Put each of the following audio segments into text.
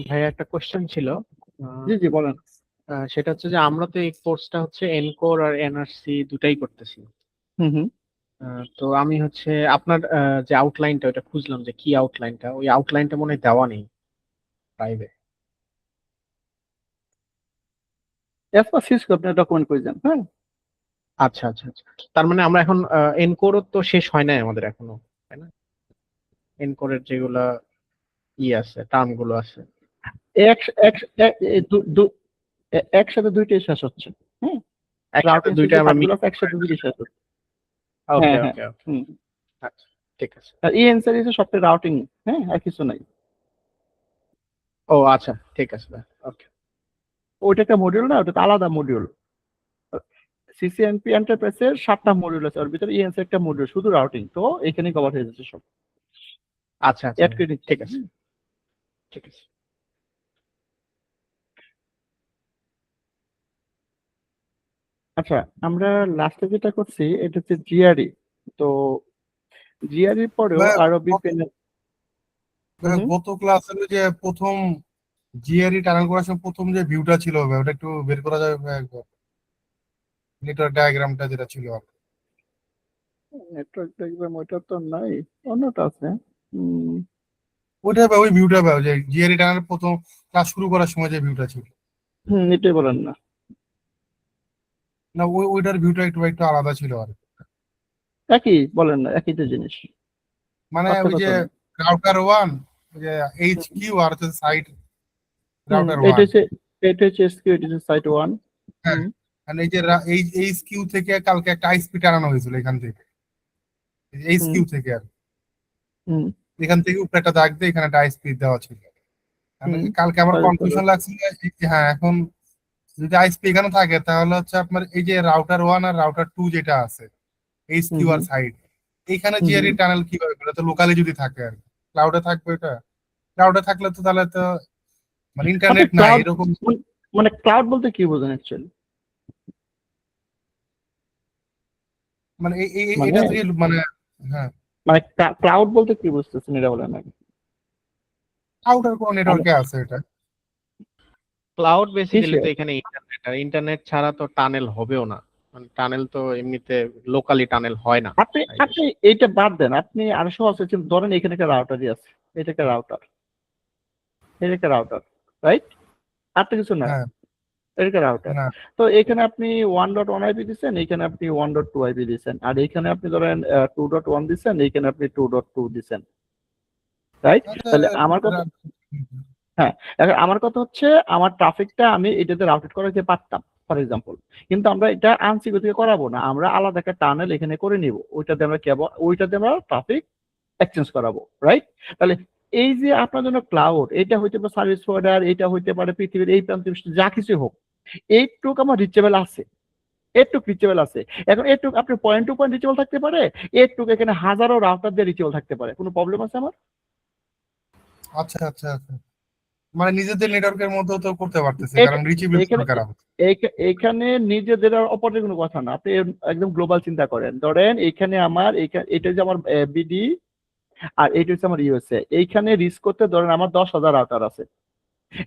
ভাইয়া একটা কোশ্চেন ছিল। জি জি বলেন। সেটা হচ্ছে যে আমরা তো এই কোর্সটা হচ্ছে এনকোর আর এনআরসি দুটাই করতেছি। হুম হুম। তো আমি হচ্ছে আপনার যে আউটলাইনটা ওটা খুঁজলাম যে কি আউটলাইনটা, ওই আউটলাইনটা মনে হয় দেওয়া নেই প্রাইভেট। এরপর শেষ করে আপনি ডকুমেন্ট করে যান। হ্যাঁ, আচ্ছা আচ্ছা আচ্ছা, তার মানে আমরা এখন এনকোরও তো শেষ হয় নাই আমাদের এখনো, তাই না? এনকোরের যেগুলা আছে, টার্ম গুলো আছে। এক এক এক- এ দু- দু- একসাথে দুইটাই শেষ হচ্ছে। হুম, একসাথে রাউটিং সুইচ দুইটা যে আমরা পার্টগুলো মিক্স আছে করে। একসাথে দুইটাই শেষ হচ্ছে। ওকে হ্যাঁ হ্যাঁ। ওকে ওকে। হুম। আচ্ছা, ঠিক আছে। আর ই এনসার সবটা রাউটিং। হ্যাঁ, আর কিছু নাই। ও আচ্ছা, ঠিক আছে ভাই। ওকে। ওইটা একটা মডিউল না, ওটা তো আলাদা মডিউল। সিসিএনপি এন্টারপ্রাইজের 7টা মডিউল আছে, ওর ভিতরে ইএনসি একটা মডিউল শুধু রাউটিং, তো এখানে কভার হয়ে যাচ্ছে সব। আচ্ছা আচ্ছা অ্যাড ভাই, করে দিচ্ছি। ঠিক আছে ঠিক আছে। আচ্ছা, আমরা লাস্টে যেটা করছি এটা হচ্ছে জিআরই। তো জিআরই পরেও ভাই, আরো বিপিএন। গত ক্লাসের যে প্রথম জিআরই টানেল করার সময় প্রথম যে ভিউটা ছিল ভাই, ওটা একটু বের করা যাবে ভাই একবার? নেটওয়ার্ক ডায়াগ্রামটা যেটা ছিল আর কি। নেটওয়ার্ক দেখবেন ওইটা তো নাই, অন্যটা আছে। হুম। ওইটা ভাই, ওই ভিউটা ভাই, যে জিআরই টানেল প্রথম ক্লাস শুরু করার সময় যে ভিউটা ছিল। এটাই বলেন না। না, ওইটার ভিউটা একটু একটু আলাদা ছিল আর কি। একই বলেন না, একই তো জিনিস। মানে ওই যে পার্থক্য তো নেই। রাউটার ওয়ান, যে এইচ কিউ আর হচ্ছে সাইট রাউটার এটা ওয়ান। হচ্ছে, এটা হচ্ছে এসকিউ, এটা হচ্ছে সাইট ওয়ান। হ্যাঁ, আর এই যে এইচ কিউ থেকে কালকে একটা আইএসপি টানানো হয়েছিল এখান থেকে, এইচ হুম কিউ থেকে আর হুম এখান থেকে উপরে একটা দাগ দিয়ে এখানে একটা আইএসপি দেওয়া ছিল। হুম। কালকে আমার কনফিউশন লাগছিল যে হ্যাঁ, এখন যদি আইএসপি এখানে থাকে তাহলে হচ্ছে আপনার এই যে রাউটার ওয়ান আর রাউটার টু যেটা আছে, এইচ হুম কিউ আর হুম সাইড, এইখানে হুম জিআরই হুম। টানেল কিভাবে করে? তো লোকালি যদি থাকে আর কি, ক্লাউডে থাকবে এটা। ক্লাউডে থাকলে তো তাহলে তো মানে আপনি ইন্টারনেট নাই ক্লাউড, এরকম। মানে ক্লাউড বলতে কি বোঝেন অ্যাকচুয়ালি? মানে মানে এটা থেকে মানে, হ্যাঁ, মানে ক্লাউড বলতে কি বুঝতেছেন এটা বলেন আগে। ক্লাউডের কোন নেটওয়ার্কে আছে এটা? ক্লাউড বেসিক্যালি কিসে? তো এখানে ইন্টারনেট, আর ইন্টারনেট ছাড়া তো টানেল হবেও না। মানে টানেল তো এমনিতে লোকালি টানেল হয় না। আপনি তাই আপনি এইটা বাদ দেন, আপনি আরো সহজ হচ্ছে ধরেন এখানে একটা রাউটারই আছে, এটা একটা রাউটার, এটা একটা রাউটার, রাইট? আর তো কিছু না, হ্যাঁ, এটা একটা রাউটার। না, তো এখানে আপনি 1.1 আইপি দিচ্ছেন, এখানে আপনি 1.2 আইপি দিচ্ছেন, আর এখানে আপনি ধরেন 2.1 দিচ্ছেন, এখানে আপনি 2.2 দিচ্ছেন, রাইট? আচ্ছা, তাহলে আমার কথা, হ্যাঁ, এখন আমার কথা হচ্ছে আমার ট্রাফিকটা আমি এটাতে রাউটেড করাতে পারতাম ফর এক্সাম্পল, কিন্তু আমরা এটা আনসিকিউর থেকে করাবো না, আমরা আলাদা একটা টানেল এখানে করে নিব, ওইটাতে আমরা কেবল ওইটাতে আমরা ট্রাফিক এক্সচেঞ্জ করাবো, রাইট? তাহলে এই যে আপনার জন্য ক্লাউড, এটা হইতে পারে সার্ভিস প্রোভাইডার, এটা হইতে পারে পৃথিবীর এই প্রান্তে যা কিছু হোক, এইটুক আমার রিচেবল আছে, এটুক রিচেবল আছে। এখন এটুক আপনি পয়েন্ট টু পয়েন্ট রিচেবল থাকতে পারে, এটুক এখানে হাজারো রাউটার দিয়ে রিচেবল থাকতে পারে, কোনো প্রবলেম আছে আমার? আচ্ছা আচ্ছা আচ্ছা, মানে নিজেদের নেটওয়ার্কের মধ্যেও তো করতে পারতেছে, কারণ এখ- রিচেবিলিটি এখানে দরকার হবে। এখানে নিজেদের অপরের কোনো কথা না, আপনি একদম গ্লোবাল চিন্তা করেন, ধরেন এখানে আমার এটা যে আমার বিডি, আর এটা হচ্ছে আমার ইউএসএ, এইখানে রিস্ক করতে ধরেন আমার 10,000 রাউটার আছে।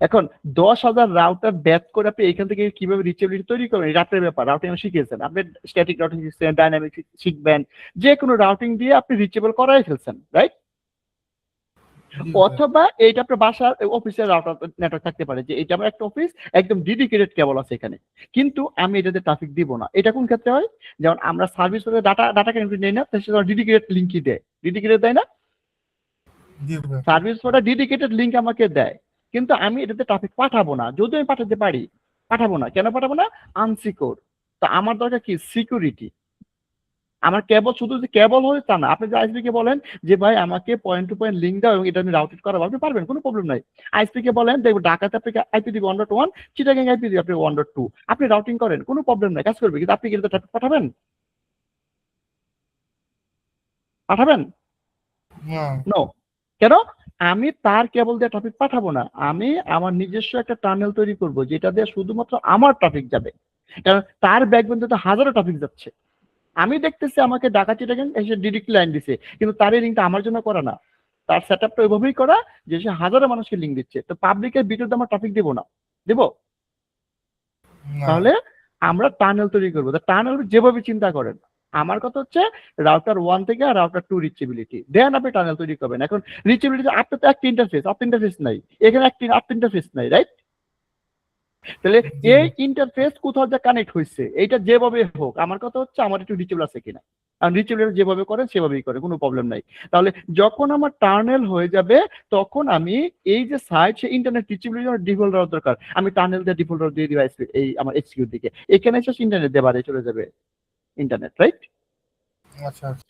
এখন 10,000 রাউটার ব্যাচ করে আপনি এখান থেকে কিভাবে রিচেবিলিটি তৈরি করবেন, রাতের ব্যাপার, রাউটিং শিখিয়েছেন আপনি, স্ট্যাটিক রাউটিং শিখছেন, ডাইনামিক শিখবেন, যে কোনো রাউটিং দিয়ে আপনি রিচেবল করাই ফেলছেন, রাইট? জি স্যার। অথবা এইটা আপনার বাসার অফিসের রাউটার নেটওয়ার্ক থাকতে পারে, যে এটা আমার একটা অফিস, একদম ডেডিকেটেড কেবল আছে এখানে, কিন্তু আমি এটাতে ট্রাফিক দিব না। এটা কোন ক্ষেত্রে হয়? যেমন আমরা সার্ভিস ডাটা কানেক্ট নেই না, তার ডেডিকেটেড লিঙ্কই দেয়, ডেডিকেটেড দেয় না? জি sir. Service provider dedicated link আমাকে দেয়, কিন্তু আমি এটাতে ট্রাফিক পাঠাবো না, যদিও আমি পাঠাতে পারি, পাঠাবো না। কেন পাঠাবো না? আনসিকিউর। তো আমার দরকার কি? সিকিউরিটি। আমার কেবল শুধু যে কেবল হয় তা না, আপনি যে আইএসপি কে বলেন যে ভাই আমাকে পয়েন্ট টু পয়েন্ট লিঙ্ক দাও এবং এটা আমি রাউটেড করাবো, আপনি পারবেন, কোনো প্রবলেম নাই। আইএসপি কে বলেন দেখবো ঢাকাতে আপনি আইপি দিবে 1.1, চিটাগাং আইপি দিবে আপনি 1.2, আপনি রাউটিং করেন, কোনো প্রবলেম নাই, কাজ করবে, কিন্তু আপনি কি এটা ট্রাফিক পাঠাবেন? পাঠাবেন? হ্যাঁ, নো। কেন? আমি তার কেবল দিয়ে ট্রাফিক পাঠাবো না, আমি আমার নিজস্ব একটা টানেল তৈরি করব যেটা দিয়ে শুধুমাত্র আমার ট্রাফিক যাবে, কারণ তার ব্যাকবোন তো হাজারো ট্রাফিক যাচ্ছে। আমি দেখতেছি আমাকে ঢাকা চিটাগাং এসে ডিরেক্ট লাইন দিছে, কিন্তু তার এই লিঙ্কটা আমার জন্য করা না, তার সেটআপটা ওইভাবেই করা যে সে হাজারো মানুষকে লিঙ্ক দিচ্ছে। তো পাবলিকের ভিতরে আমরা ট্রাফিক দিব না, দেব? না। তাহলে আমরা টানেল তৈরি করবো। টানেল যেভাবে চিন্তা করেন, আমার কথা হচ্ছে রাউটার 1 থেকে রাউটার 2 রিচেবিলিটি, দেন আপনি টানেল তৈরি করবেন। এখন রিচেবিলিটি আপনার তো একটা ইন্টারফেস, আপনার ইন্টারফেস নাই এখানে, একটা ইন্টারফেস নাই, রাইট? তাহলে জি। এই ইন্টারফেস কোথাও যা কানেক্ট হয়েছে, এটা যেভাবে হোক, আমার কথা হচ্ছে আমার একটু রিচেবল আছে কিনা। আর রিচেবল যেভাবে করেন সেভাবেই করে, কোনো প্রবলেম নাই। তাহলে যখন আমার টানেল হয়ে যাবে তখন আমি এই যে সাইট, সে ইন্টারনেট রিচেবিলিটি ডিফল্ট দেওয়ার দরকার, আমি টানেল দিয়ে ডিফল্ট দিয়ে দিব এই আমার এক্সকিউ দিকে, এখানে এসে ইন্টারনেট দিয়ে বাড়ি চলে যাবে ইন্টারনেট, রাইট? আচ্ছা আচ্ছা,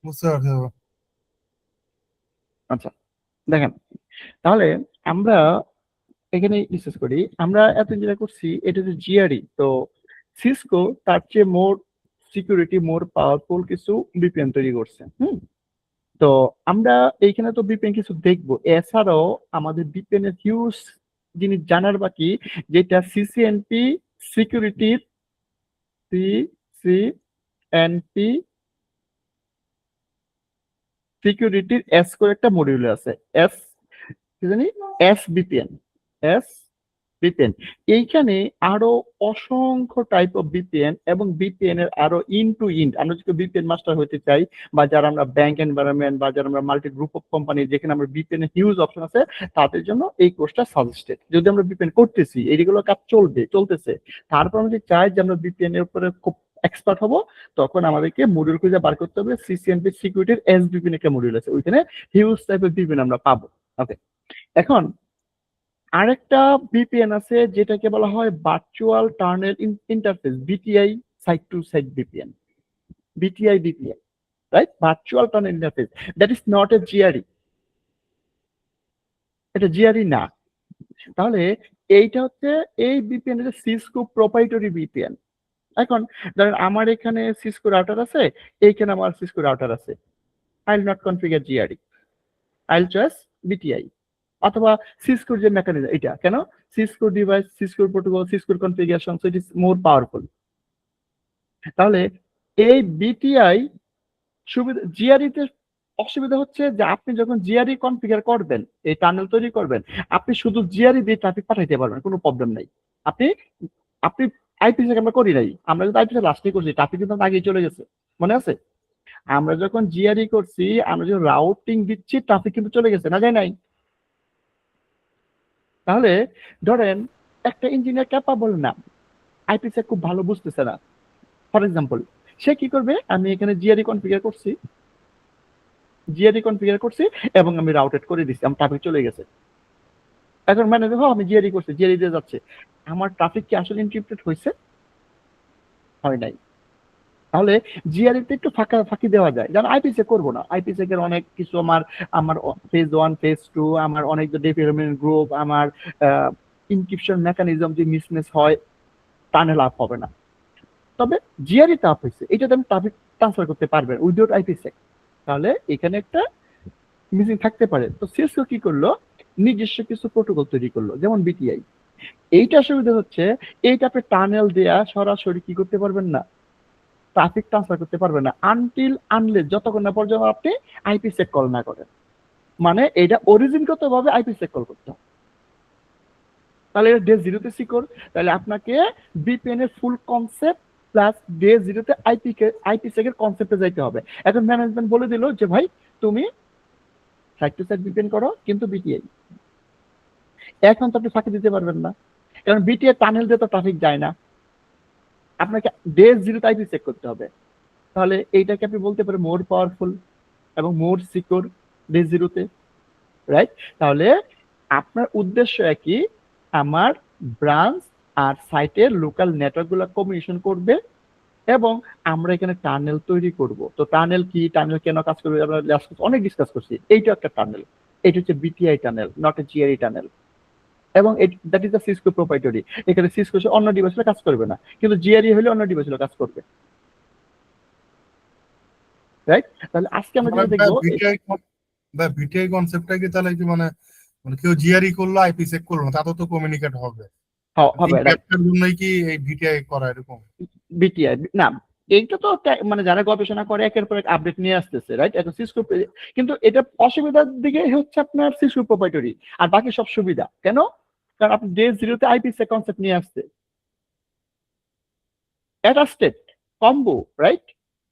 বুঝতে পারছি দাদা। আচ্ছা, দেখেন তাহলে আমরা এখানে ডিসকাস করি। আমরা এত যেটা করছি এটা হচ্ছে জিআরই। তো সিসকো তার চেয়ে মোর সিকিউরিটি, মোর পাওয়ারফুল কিছু ভিপিএন তৈরি করছে। তো আমরা এইখানে তো ভিপিএন কিছু দেখবো, এছাড়াও আমাদের ভিপিএন এর হিউজ জিনিস জানার বাকি, যেটা সিসিএনপি সিকিউরিটির, সিসিএনপি সিকিউরিটির এস করে একটা মডিউল আছে, এস কি জানি, এস ভিপিএন, এস ভিপিএন। এইখানে আরো অসংখ্য টাইপ অফ ভিপিএন এবং ভিপিএন এর আরো ইন টু ইন, আমরা যদি ভিপিএন মাস্টার হতে চাই, বা যারা আমরা ব্যাংক এনভায়রনমেন্ট, বা যারা আমরা মাল্টি গ্রুপ অফ কোম্পানি যেখানে আমরা ভিপিএন এর হিউজ অপশন আছে, তাদের জন্য এই কোর্সটা সাজেস্টেড। যদি আমরা ভিপিএন করতেছি, এইগুলো কাজ চলতেছে, তারপর আমরা যদি চাই যে আমরা ভিপিএন এর উপরে খুব এক্সপার্ট হব, তখন আমাদেরকে মডিউল খুঁজে বার করতে হবে। সিসিএনপি সিকিউরিটির এস ভিপিএন একটা মডিউল আছে, ওইখানে হিউজ টাইপের ভিপিএন আমরা পাবো। ওকে, এখন আরেকটা ভিপিএন আছে যেটাকে বলা হয় virtual tunnel interface, BTI, site to site VPN, BTI VPN, right? Virtual tunnel interface, that is not a GRE, এটা জিআরই না। তাহলে এইটা হচ্ছে এই ভিপিএন এর সিসকো প্রোপ্রাইটরি ভিপিএন। এখন ধরেন আমার এখানে সিসকো রাউটার আছে, এইখানে আমার সিসকো রাউটার আছে, I will not configure GRE, I will choice BTI অথবা সিসকোর যে মেকানিজম, এটা কেন সিসকোর ডিভাইস, সিসকোর প্রোটোকল, সিসকোর configuration, so it is more powerful. তাহলে এই বিটিআই সুবিধা, জিআরই তে অসুবিধা হচ্ছে যে আপনি যখন জিআরই কনফিগার করবেন, এই টানেল তৈরি করবেন, আপনি শুধু জিআরই দিয়ে ট্রাফিক পাঠাইতে পারবেন, কোনো প্রবলেম নাই। আপনি আপনি আইপিসি আমরা করি নাই, আমরা কিন্তু আইপিসি লাস্টে করছি, ট্রাফিক কিন্তু আগেই চলে গেছে, মনে আছে? আমরা যখন জিআরই করছি, আমরা যখন রাউটিং দিচ্ছি, ট্রাফিক কিন্তু চলে গেছে, না যায় নাই? তাহলে ধরেন একটা ইঞ্জিনিয়ার ক্যাপাবল না, আইপিসি খুব ভালো বুঝতেছে না, ফর এক্সাম্পল, সে কি করবে, আমি এখানে জিআরই কনফিগার করছি এবং আমি রাউটেড করে দিচ্ছি, আমার ট্রাফিক চলে গেছে। এখন মানে দেখো আমি জিআরই করছি, জিআরই দিয়ে যাচ্ছে, আমার ট্রাফিক কি আসলে এনক্রিপ্টেড হয়েছে? হয় নাই। তাহলে জিআরই তে একটু ফাঁকি দেওয়া যায়, যেন আইপিসি করবো না। আইপিসি এর অনেক কিছু আমার ফেজ 1 ফেজ 2, আমার অনেক ডেভেলপমেন্ট গ্রুপ, আমার ইনক্রিপশন মেকানিজম যে মিসম্যাচ হয়, টানেল আপ হবে না। তবে জিআরই তে আপ হয়েছে, এটাতে আমি ট্রাফিক ট্রান্সফার করতে পারবেন উইদাউট আইপিসি। তাহলে এখানে একটা মিসিং থাকতে পারে। তো সিসকো কি করলো, নিজস্ব কিছু প্রোটোকল তৈরি করলো, যেমন বিটিআই। এইটা সুবিধা হচ্ছে, এইটা আপনি টানেল দেয়া সরাসরি কি করতে পারবেন না, ট্রাফিক ট্রান্সফার করতে পারবেন না, আনলেস যতক্ষণ না পর্যন্ত আপনি আইপিসেক কল না করেন। মানে এটা অরিজিনগত ভাবে আইপিসেক কল করতে হবে। তাহলে এটা ডে 0 তে সিকিউর। তাহলে আপনাকে ভিপিএন এর ফুল কনসেপ্ট প্লাস ডে 0 তে আইপিসেক এর কনসেপ্টে যাইতে হবে। এখন ম্যানেজমেন্ট বলে দিল যে ভাই তুমি সাইট টু সাইট ভিপিএন করো, কিন্তু বিটিআই। এখন তো আপনি ফাঁকি দিতে পারবেন না, কারণ বিটিআই টানেল দিয়ে তো ট্রাফিক যায় না, আপনাকে ডে 0 তে আইপিসেক করতে হবে। তাহলে এইটাকে আপনি বলতে পারেন মোর পাওয়ারফুল এবং মোর সিকিউর ডে 0 তে, রাইট? তাহলে আপনার উদ্দেশ্য একই, আমার ব্রাঞ্চ আর সাইটের লোকাল নেটওয়ার্কগুলো কমিউনিকেশন করবে এবং আমরা এখানে টানেল তৈরি করব। তো টানেল কি, টানেল কেন কাজ করবে, আমরা অনেক ডিসকাস করছি। এইটা একটা টানেল, এটা হচ্ছে BTI tunnel, not a GRE tunnel. এবং that is the Cisco proprietary. এখানে সিসকো অন্য ডিভাইসে কাজ করবে না, কিন্তু জিআরই হলে অন্য ডিভাইসে কাজ করবে, রাইট? তাহলে আজকে আমরা যেটা দেখবো, বিটিআই কনসেপ্টটা কি তাহলে কি মানে কেউ জিআরই করলো আইপিসেক করলো না, তাতে তো কমিউনিকেট হবে হবে, এই জন্যই কি এই বিটিআই করা এরকম? বিটিআই না, এইটা তো মানে যারা গবেষণা করে একের পর এক আপডেট নিয়ে আসতেছে, রাইট? এখন সিসকো, কিন্তু এটা অসুবিধার দিকে হচ্ছে আপনার সিসকো প্রোপ্রাইটারি, আর বাকি সব সুবিধা। কেন? কারণ আপনি ডে জিরোতে আইপি-সেক কনসেপ্ট নিয়ে আসছে, অ্যাটাস্টেড কম্বো, রাইট?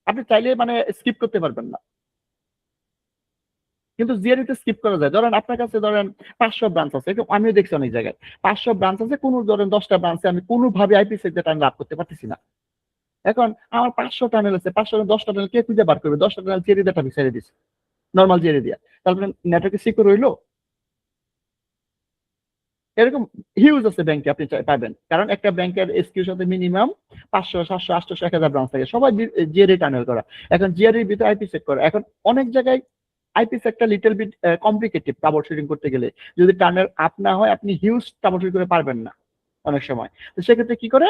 আপনি চাইলে মানে স্কিপ করতে পারবেন না, কিন্তু জিআরইতে স্কিপ করা যায়। ধরেন আপনার কাছে ধরেন 500 ব্রাঞ্চ আছে, এরকম আমিও দেখছি অনেক জায়গায় 500 ব্রাঞ্চ আছে, কোনো ধরেন 10টা ব্রাঞ্চে আমি কোনোভাবে আইপি-সেক ডেটা আমি লাভ করতে পারতেছি না। এখন আমার 500 টানেল আছে, 500 10টা টানেল কে খুঁজে বার করবে? 10টা টানেল জিআরই ডেটা ছেড়ে দিচ্ছে, নর্মাল জিআরই দিয়া, তারপরে নেটওয়ার্কে সিকিউর হইলো? এরকম হিউজ আছে ব্যাংকে, আপনি পাবেন। কারণ একটা ব্যাংকের এসকিউর সাথে মিনিমাম 500 700 800 1000 ব্রাঞ্চ থাকে, সবাই জিআরই টানেল করা। এখন জিআরই ভিতরে আইপি-সেক করা, এখন অনেক জায়গায় আইপি-সেকটা little bit complicated troubleshooting করতে গেলে। যদি টানেল আপ না হয় আপনি হিউজ ট্রাবল শুট করে পারবেন না অনেক সময়। তো সেক্ষেত্রে কি করে,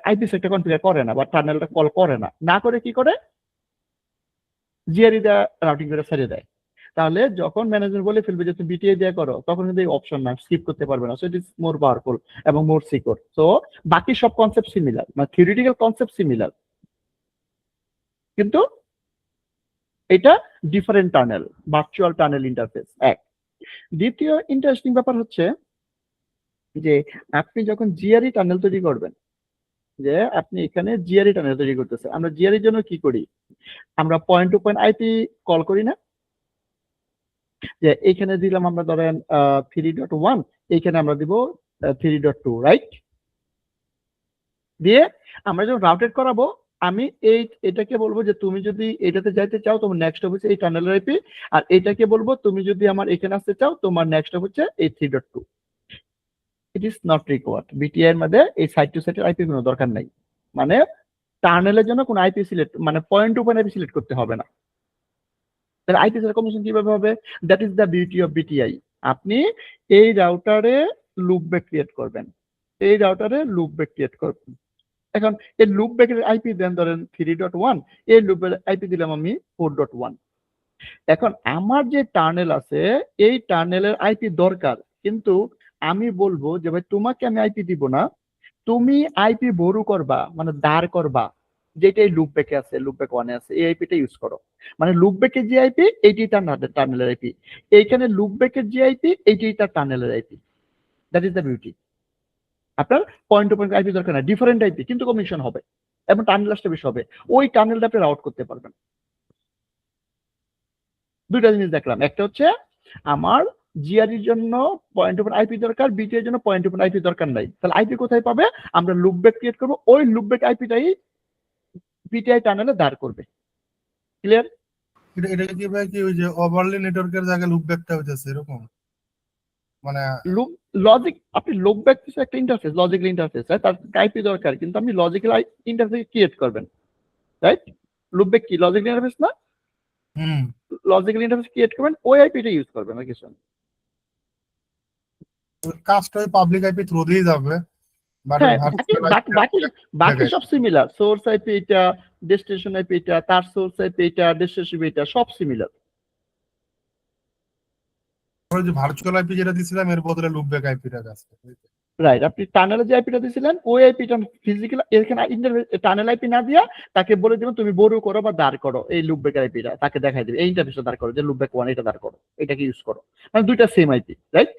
আইপি-সেকটা কনফিগার করে না বা টানেলটা কল করে না, না করে কি করে জিআরই দা রাউটিং করে ছেড়ে দেয়। তাহলে যখন ম্যানেজার বলে ফেলবে যে তুমি বিটিআই দিয়ে করো, তখন কিন্তু এই অপশন না, স্কিপ করতে পারবে না। So it is more powerful এবং মোর সিকিউর। সো বাকি সব কনসেপ্ট সিমিলার, মানে থিওরিটিক্যাল কনসেপ্ট সিমিলার, কিন্তু এটা different tunnel, virtual tunnel interface এক। দ্বিতীয় ইন্টারেস্টিং ব্যাপার হচ্ছে যে আপনি যখন জিআরই টানেল তৈরি করবেন, যে আপনি এখানে জিআরই টানেল তৈরি করতেছেন, আমরা জিআরইর জন্য কি করি, আমরা point to point IP call করি না? যে এইখানে দিলাম আমরা ধরেন 3.1, এইখানে আমরা দিব 3.2, রাইট? দিয়ে আমরা যখন রাউটেড করাবো, আমি এটাকে বলবো যে তুমি যদি এটাতে যাইতে চাও তোমার নেক্সট হচ্ছে এই টানেলের আইপি, আর এটাকে বলবো তুমি যদি আমার এখানে আসতে চাও তোমার নেক্সট হচ্ছে এই 3.2। It is not required. BTI এর মধ্যে এই সাইট টু সাইটের আইপি কোনো দরকার নাই, মানে টানেলের জন্য কোনো আইপি সিলেক্ট, মানে point to point IP select করতে হবে না। তাহলে আইপি কমিউনিকেশন কিভাবে হবে? That is the beauty of BTI. আপনি এই রাউটারে লুপব্যাক ক্রিয়েট করবেন, এই রাউটারে লুপব্যাক ক্রিয়েট করবেন। এখন এই লুপব্যাকের আইপি দেন ধরেন 3.1, এই লুপের আইপি দিলাম আমি 4.1। এখন আমার যে টার্নেল আছে এই টার্নেলের আইপি দরকার, কিন্তু আমি বলবো যে ভাই তোমাকে আমি আইপি দিব না, তুমি আইপি বড় করবা, মানে দাঁড় করবা, যেটাই লুপব্যাকে আছে, লুপব্যাক 1 এ আছে, এই আইপিটা ইউজ করো। মানে লুপব্যাকের যে আইপি এইটাই তার টার্নেলের আইপি, এইখানে লুপব্যাকের যে আইপি এইটাই তার টার্নেলের IP. That is the beauty. আপনার পয়েন্ট টু পয়েন্ট আইপি দরকার না, ডিফারেন্ট আইপি কিন্তু কমিউনিকেশন হবে এবং টার্নেলটা বেশি হবে, ওই টার্নেলটা আপনি রাউট করতে পারবেন। দুইটা জিনিস দেখলাম, একটা হচ্ছে আমার জিআরইর জন্য পয়েন্ট টু পয়েন্ট আইপি দরকার, বিটি এর জন্য পয়েন্ট টু পয়েন্ট আইপি দরকার নাই। তাহলে আইপি কোথায় পাবে? আমরা লুপব্যাক ক্রিয়েট করবো, ওই লুপব্যাক আইপিটাই বিটিআই টানেলে দাঁড় করবে। ক্লিয়ার? এটা কি ভাই কি ওই যে ওভারলে নেটওয়ার্কের জায়গায় লুপ ব্যাকটা হইতেছে এরকম, মানে লজিক, আপনি লুপব্যাক কিছু একটা ইন্টারফেস, লজিক্যাল ইন্টারফেস, রাইট? তার আইপি দরকার, কিন্তু আপনি লজিক্যাল ইন্টারফেস ক্রিয়েট করবেন, রাইট? লুপব্যাক কি লজিক্যাল ইন্টারফেস না? লজিক্যাল ইন্টারফেস ক্রিয়েট করবেন, ওই আইপিটা ইউজ করবেন, আর কিছু না। কাজটা ওই পাবলিক আইপি থ্রু দিয়ে যাবে, বাট হ্যাঁ, বাকি সব সিমিলার। সোর্স আইপি এটা, ডেস্টিনেশন আইপি এটা, তার সোর্স আইপি এটা, ডেস্টিনেশন এটা, সব সিমিলার। যে ভার্চুয়াল আইপি যেটা দিছিলাম এর বদলে লুপ ব্যাক আইপিটা কাজ করে। রাইট, আপনি টানেলে যে আইপিটা দিয়েছিলেন ওই আইপিটা ফিজিক্যাল, এখানে টানেল আইপি না দিয়া তাকে বলে দিবেন তুমি বড় করো বা দাঁড় করো এই লুপব্যাক আইপিটা, তাকে দেখাই দিবে এই ইন্টারফেসটা দাঁড় করো, যে লুপব্যাক 1 এটা দাঁড় করো, এটাকে ইউজ করো, মানে দুইটা সেম আইপি, রাইট?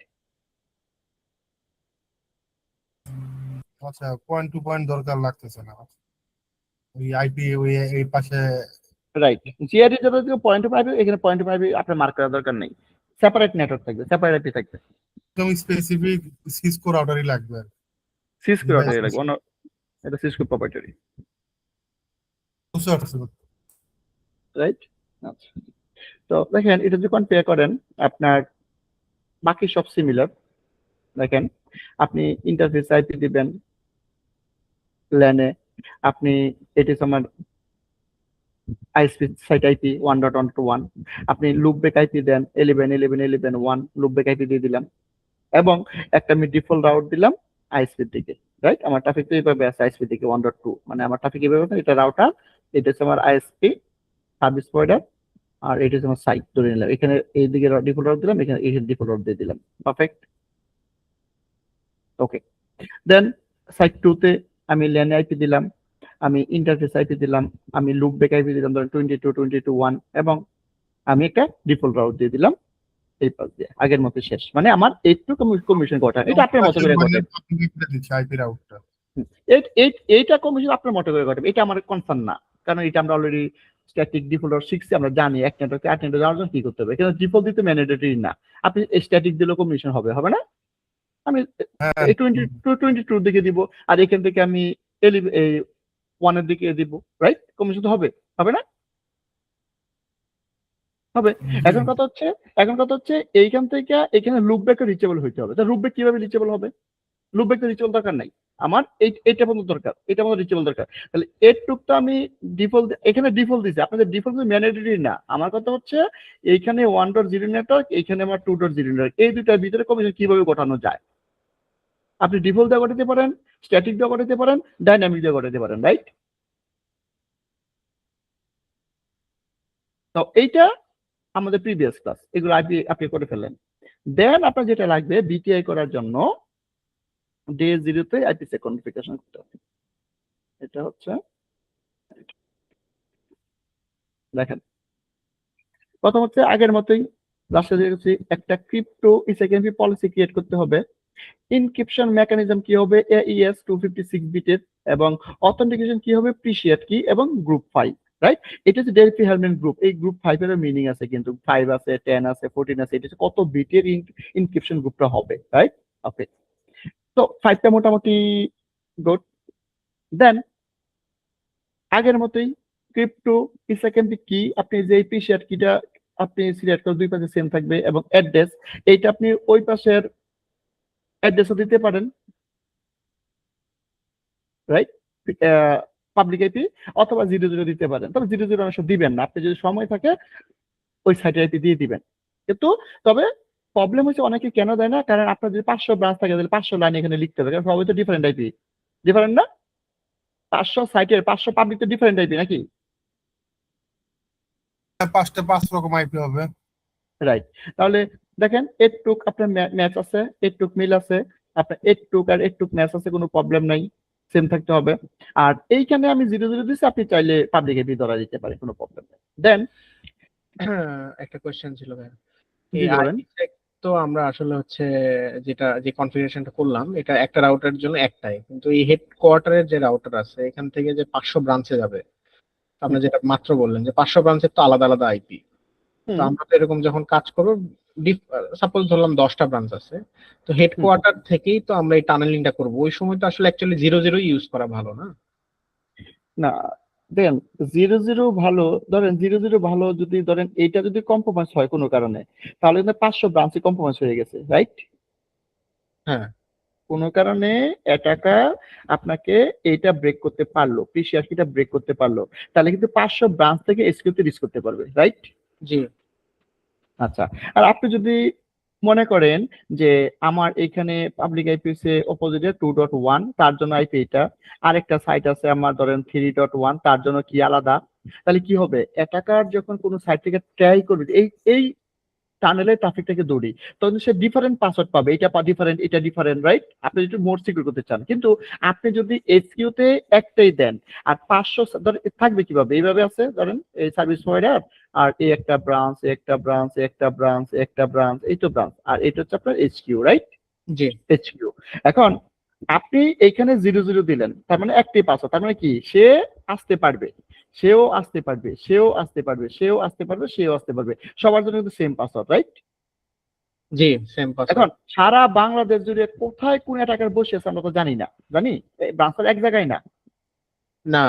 আচ্ছা, পয়েন্ট টু পয়েন্ট দরকার লাগতেছে না, ওই আইপি ওই এই পাশে। রাইট, জিআরই যদি পয়েন্ট টু আইপি, এখানে পয়েন্ট টু আইপি আপনার মার্ক করার দরকার নেই, সেপারেট নেটওয়ার্ক থাকবে, সেপারেট আইপি থাকবে, একদম স্পেসিফিক সিসকো রাউটারই লাগবে। সিসকো রাউটার লাগবে, এটা সিসকো প্রপ্রাইটারি, বুঝতে পারছি। রাইট? আচ্ছা, তো দেখেন এটা যদি কম্পেয়ার করেন আপনার বাকি সব সিমিলার। দেখেন আপনি ইন্টারফেস আইপি দিবেন ল্যানে, আপনি এটি আমার আইএসপি সাইট আইপি 1.1.1, আপনি লুপব্যাক আইপি দেন 11.11.11.1 লুপব্যাক আইপি দিয়ে দিলাম, এবং একটা আমি ডিফল্ট রাউট দিলাম আইএসপির দিকে, রাইট? আমার ট্রাফিক তো এইভাবে আছে আইএসপি দিকে 1.2, মানে আমার ট্রাফিক এইভাবে, এটা রাউটার, এটা হচ্ছে আমার আইএসপি সার্ভিস প্রোভাইডার, আর এটা হচ্ছে আমার সাইট ধরে নিলাম, এখানে এইদিকে ডিফল্ট রাউট দিলাম, এখানে এই ডিফল্ট রাউট দিয়ে দিলাম, পারফেক্ট। ওকে, দেন সাইট 2 তে আমি ল্যান আইপি দিলাম, আমি ইন্টারফেস আইপি দিলাম, আমি লুপ ব্যাক আইপি দিলাম ধরেন 22.22.1 এবং আমি একটা ডিফল্ট রাউট দিয়ে দিলাম এই পাস দিয়ে, আগের মতো শেষ। মানে আমার এইটুকু কমিশন ঘটায়, এটা আপনার মতো করে ঘটায়। আইপি রাউটটা এইটা কমিশন আপনার মতো করে ঘটাবে, এটা আমার কনসার্ন না, কারণ এটা আমরা অলরেডি স্ট্যাটিক ডিফল্ট শিখছি, আমরা জানি এক নেটওয়ার্কে আট নেটওয়ার্ক যাওয়ার জন্য কি করতে হবে। কিন্তু ডিফল্ট দিতে ম্যান্ডেটরি না, আপনি স্ট্যাটিক দিলেও কমিশন হবে, হবে না? আমি হ্যাঁ 22 দিকে দিব, আর এখান থেকে আমি এই 1 এর দিকে দিব, রাইট? কমিশন তো হবে, হবে না? হবে। এখন কথা হচ্ছে এইখান থেকে এখানে লুপ ব্যাকে রিচেবল হইতে হবে। তা লুপ ব্যাক কিভাবে রিচেবল হবে? লুপ ব্যাক তো রিচেবল দরকার নাই, আমার এইটা পর্যন্ত দরকার, এটা পর্যন্ত রিচেবল দরকার। তাহলে এর টুকটা আমি ডিফল্ট, এখানে ডিফল্ট দিছি, আপনাদের ডিফল্ট ম্যান্ডেটরি না। আমার কথা হচ্ছে এইখানে 1.0 নেটওয়ার্ক, এইখানে আমার 2.0 নেটওয়ার্ক, এই দুটার ভিতরে কমিশন কিভাবে ঘটানো যায়। আপনি ডিফল্ট দিয়ে ঘটাতে পারেন, স্ট্যাটিক দিয়ে ঘটাতে পারেন, ডাইনামিক দিয়ে ঘটাতে পারেন, রাইট? তো এইটা আমাদের প্রিভিয়াস ক্লাস, এগুলো আপনি করে ফেললেন। দেন আপনার যেটা লাগবে বিটিআই করার জন্য ডে 0-তে আইপিসি কনফিগারেশন করতে হবে। এটা হচ্ছে দেখেন, প্রথম হচ্ছে আগের মতোই লাস্টে দেখেছি একটা ক্রিপ্টো ইসএকেএমপি পলিসি ক্রিয়েট করতে হবে। ইনক্রিপশন মেকানিজম কি হবে AES 256 বিটের, এবং অথেন্টিকেশন কি হবে প্রিসিয়েট কি এবং গ্রুপ 5, রাইট? এটা হচ্ছে ডেলফি হেলমেন গ্রুপ। এই গ্রুপ 5 এর মিনিং আছে, কিন্তু 5 আছে, 10 আছে, 14 আছে, এটা হচ্ছে কত বিটের ইনক্রিপশন গ্রুপটা হবে, রাইট? ওকে, তো 5টা মোটামুটি গুড। দেন আগের মতোই ক্রিপ্টো ইসএকেএমপি কি, আপনি যে প্রিসিয়েট কিটা আপনি সিলেক্ট করে দুই পাশে সেম থাকবে, এবং অ্যাড্রেস এইটা আপনি ওই পাশের অ্যাড্রেসও দিতে পারেন, রাইট? পাবলিক আইপি অথবা 00 দিতে পারেন, তবে 00 অনেক সময় দিবেন না, আপনি যদি সময় থাকে ওই সাইটের আইপি দিয়ে দিবেন। কিন্তু তবে প্রবলেম হচ্ছে অনেকে কেন দেয় না, কারণ আপনার যদি 500 ব্রাঞ্চ থাকে তাহলে 500 লাইন এখানে লিখতে হবে, কারণ সবাই তো ডিফারেন্ট আইপি, ডিফারেন্ট না? 500 সাইটের 500 পাবলিক তো ডিফারেন্ট আইপি নাকি? 5 রকম আইপি হবে, রাইট। তাহলে দেখেন এটুক আপনার ম্যাচ আছে, এটুক মিল আছে, আপনার এটুক আর এটুক ম্যাচ আছে, কোনো প্রবলেম নাই, সেম থাকতে হবে। আর এইখানে আমি 00 দিচ্ছি, আপনি চাইলে পাবলিক আইপি ধরা দিতে পারে, কোনো প্রবলেম নেই। দেন একটা কোশ্চেন ছিল ভাই, জি এই বলেন। আইপিসেক তো আমরা আসলে হচ্ছে যে কনফিগারেশনটা করলাম এটা একটা রাউটারের জন্য একটাই, কিন্তু এই হেডকোয়ার্টারের যে রাউটার আছে এখান থেকে যে 500 ব্রাঞ্চে যাবে, আপনি যেটা মাত্র বললেন যে 500 ব্রাঞ্চের তো আলাদা আলাদা আইপি, তো আমরা তো এরকম যখন কাজ করবো, সাপোজ ধরলাম 10টা ব্রাঞ্চ আছে, তো হেডকোয়ার্টার থেকেই তো আমরা এই টানেলিংটা করবো, ওই সময় তো আসলে অ্যাকচুয়ালি 00 ইউজ করা ভালো না? না দেখেন 00 ভালো, ধরেন 00 ভালো যদি ধরেন এইটা যদি কম্প্রোমাইজ হয় কোনো কারণে, তাহলে কিন্তু 500 ব্রাঞ্চে কম্প্রোমাইজ হয়ে গেছে, রাইট? হ্যাঁ কোনো কারণে অ্যাটাকার আপনাকে এইটা ব্রেক করতে পারলো, প্রিসিয়াস কিটা ব্রেক করতে পারলো, তাহলে কিন্তু 500 ব্রাঞ্চ থেকে এসকিউতে রিস্ক করতে পারবে, রাইট? জি। আচ্ছা, আর আপনি যদি মনে করেন যে আমার এখানে পাবলিক আইপিসি অপোজিটে 2.1 তার জন্য আইপি এটা, আরেকটা সাইট আছে আমার ধরেন 3.1 তার জন্য কি আলাদা, তাহলে কি হবে, অ্যাটাকার যখন কোনো সাইট থেকে ট্রাই করবে এই টানেলের ট্রাফিকটাকে দৌড়ি, তখন সে ডিফারেন্ট পাসওয়ার্ড পাবে, এটা ডিফারেন্ট, এটা ডিফারেন্ট, রাইট? আপনি যদি মোর সিকিউর করতে চান, কিন্তু আপনি যদি এসকিউতে একটাই দেন আর 500 ধরেন থাকবে কিভাবে, এইভাবে আছে ধরেন এই সার্ভিস প্রোভাইডার, আর এই একটা ব্রাঞ্চ, একটা ব্রাঞ্চ, একটা ব্রাঞ্চ, একটা ব্রাঞ্চ, এই তো ব্রাঞ্চ, আর এটা হচ্ছে আপনার এইচকিউ, রাইট? জি। এইচকিউ। এখন আপনি এইখানে 00 দিলেন, তার মানে একটাই পাসওয়ার্ড, তার মানে কি সে আসতে পারবে, সেও আসতে পারবে, সেও আসতে পারবে, সেও আসতে পারবে, সেও আসতে পারবে, সবার জন্য কিন্তু সেম পাসওয়ার্ড, রাইট? জি সেম এখন পাসওয়ার্ড। সারা বাংলাদেশ জুড়ে কোথায় কোন অ্যাটাকার বসে আছে আমরা তো জানি না, জানি ব্রাঞ্চের এক জায়গায় না। না।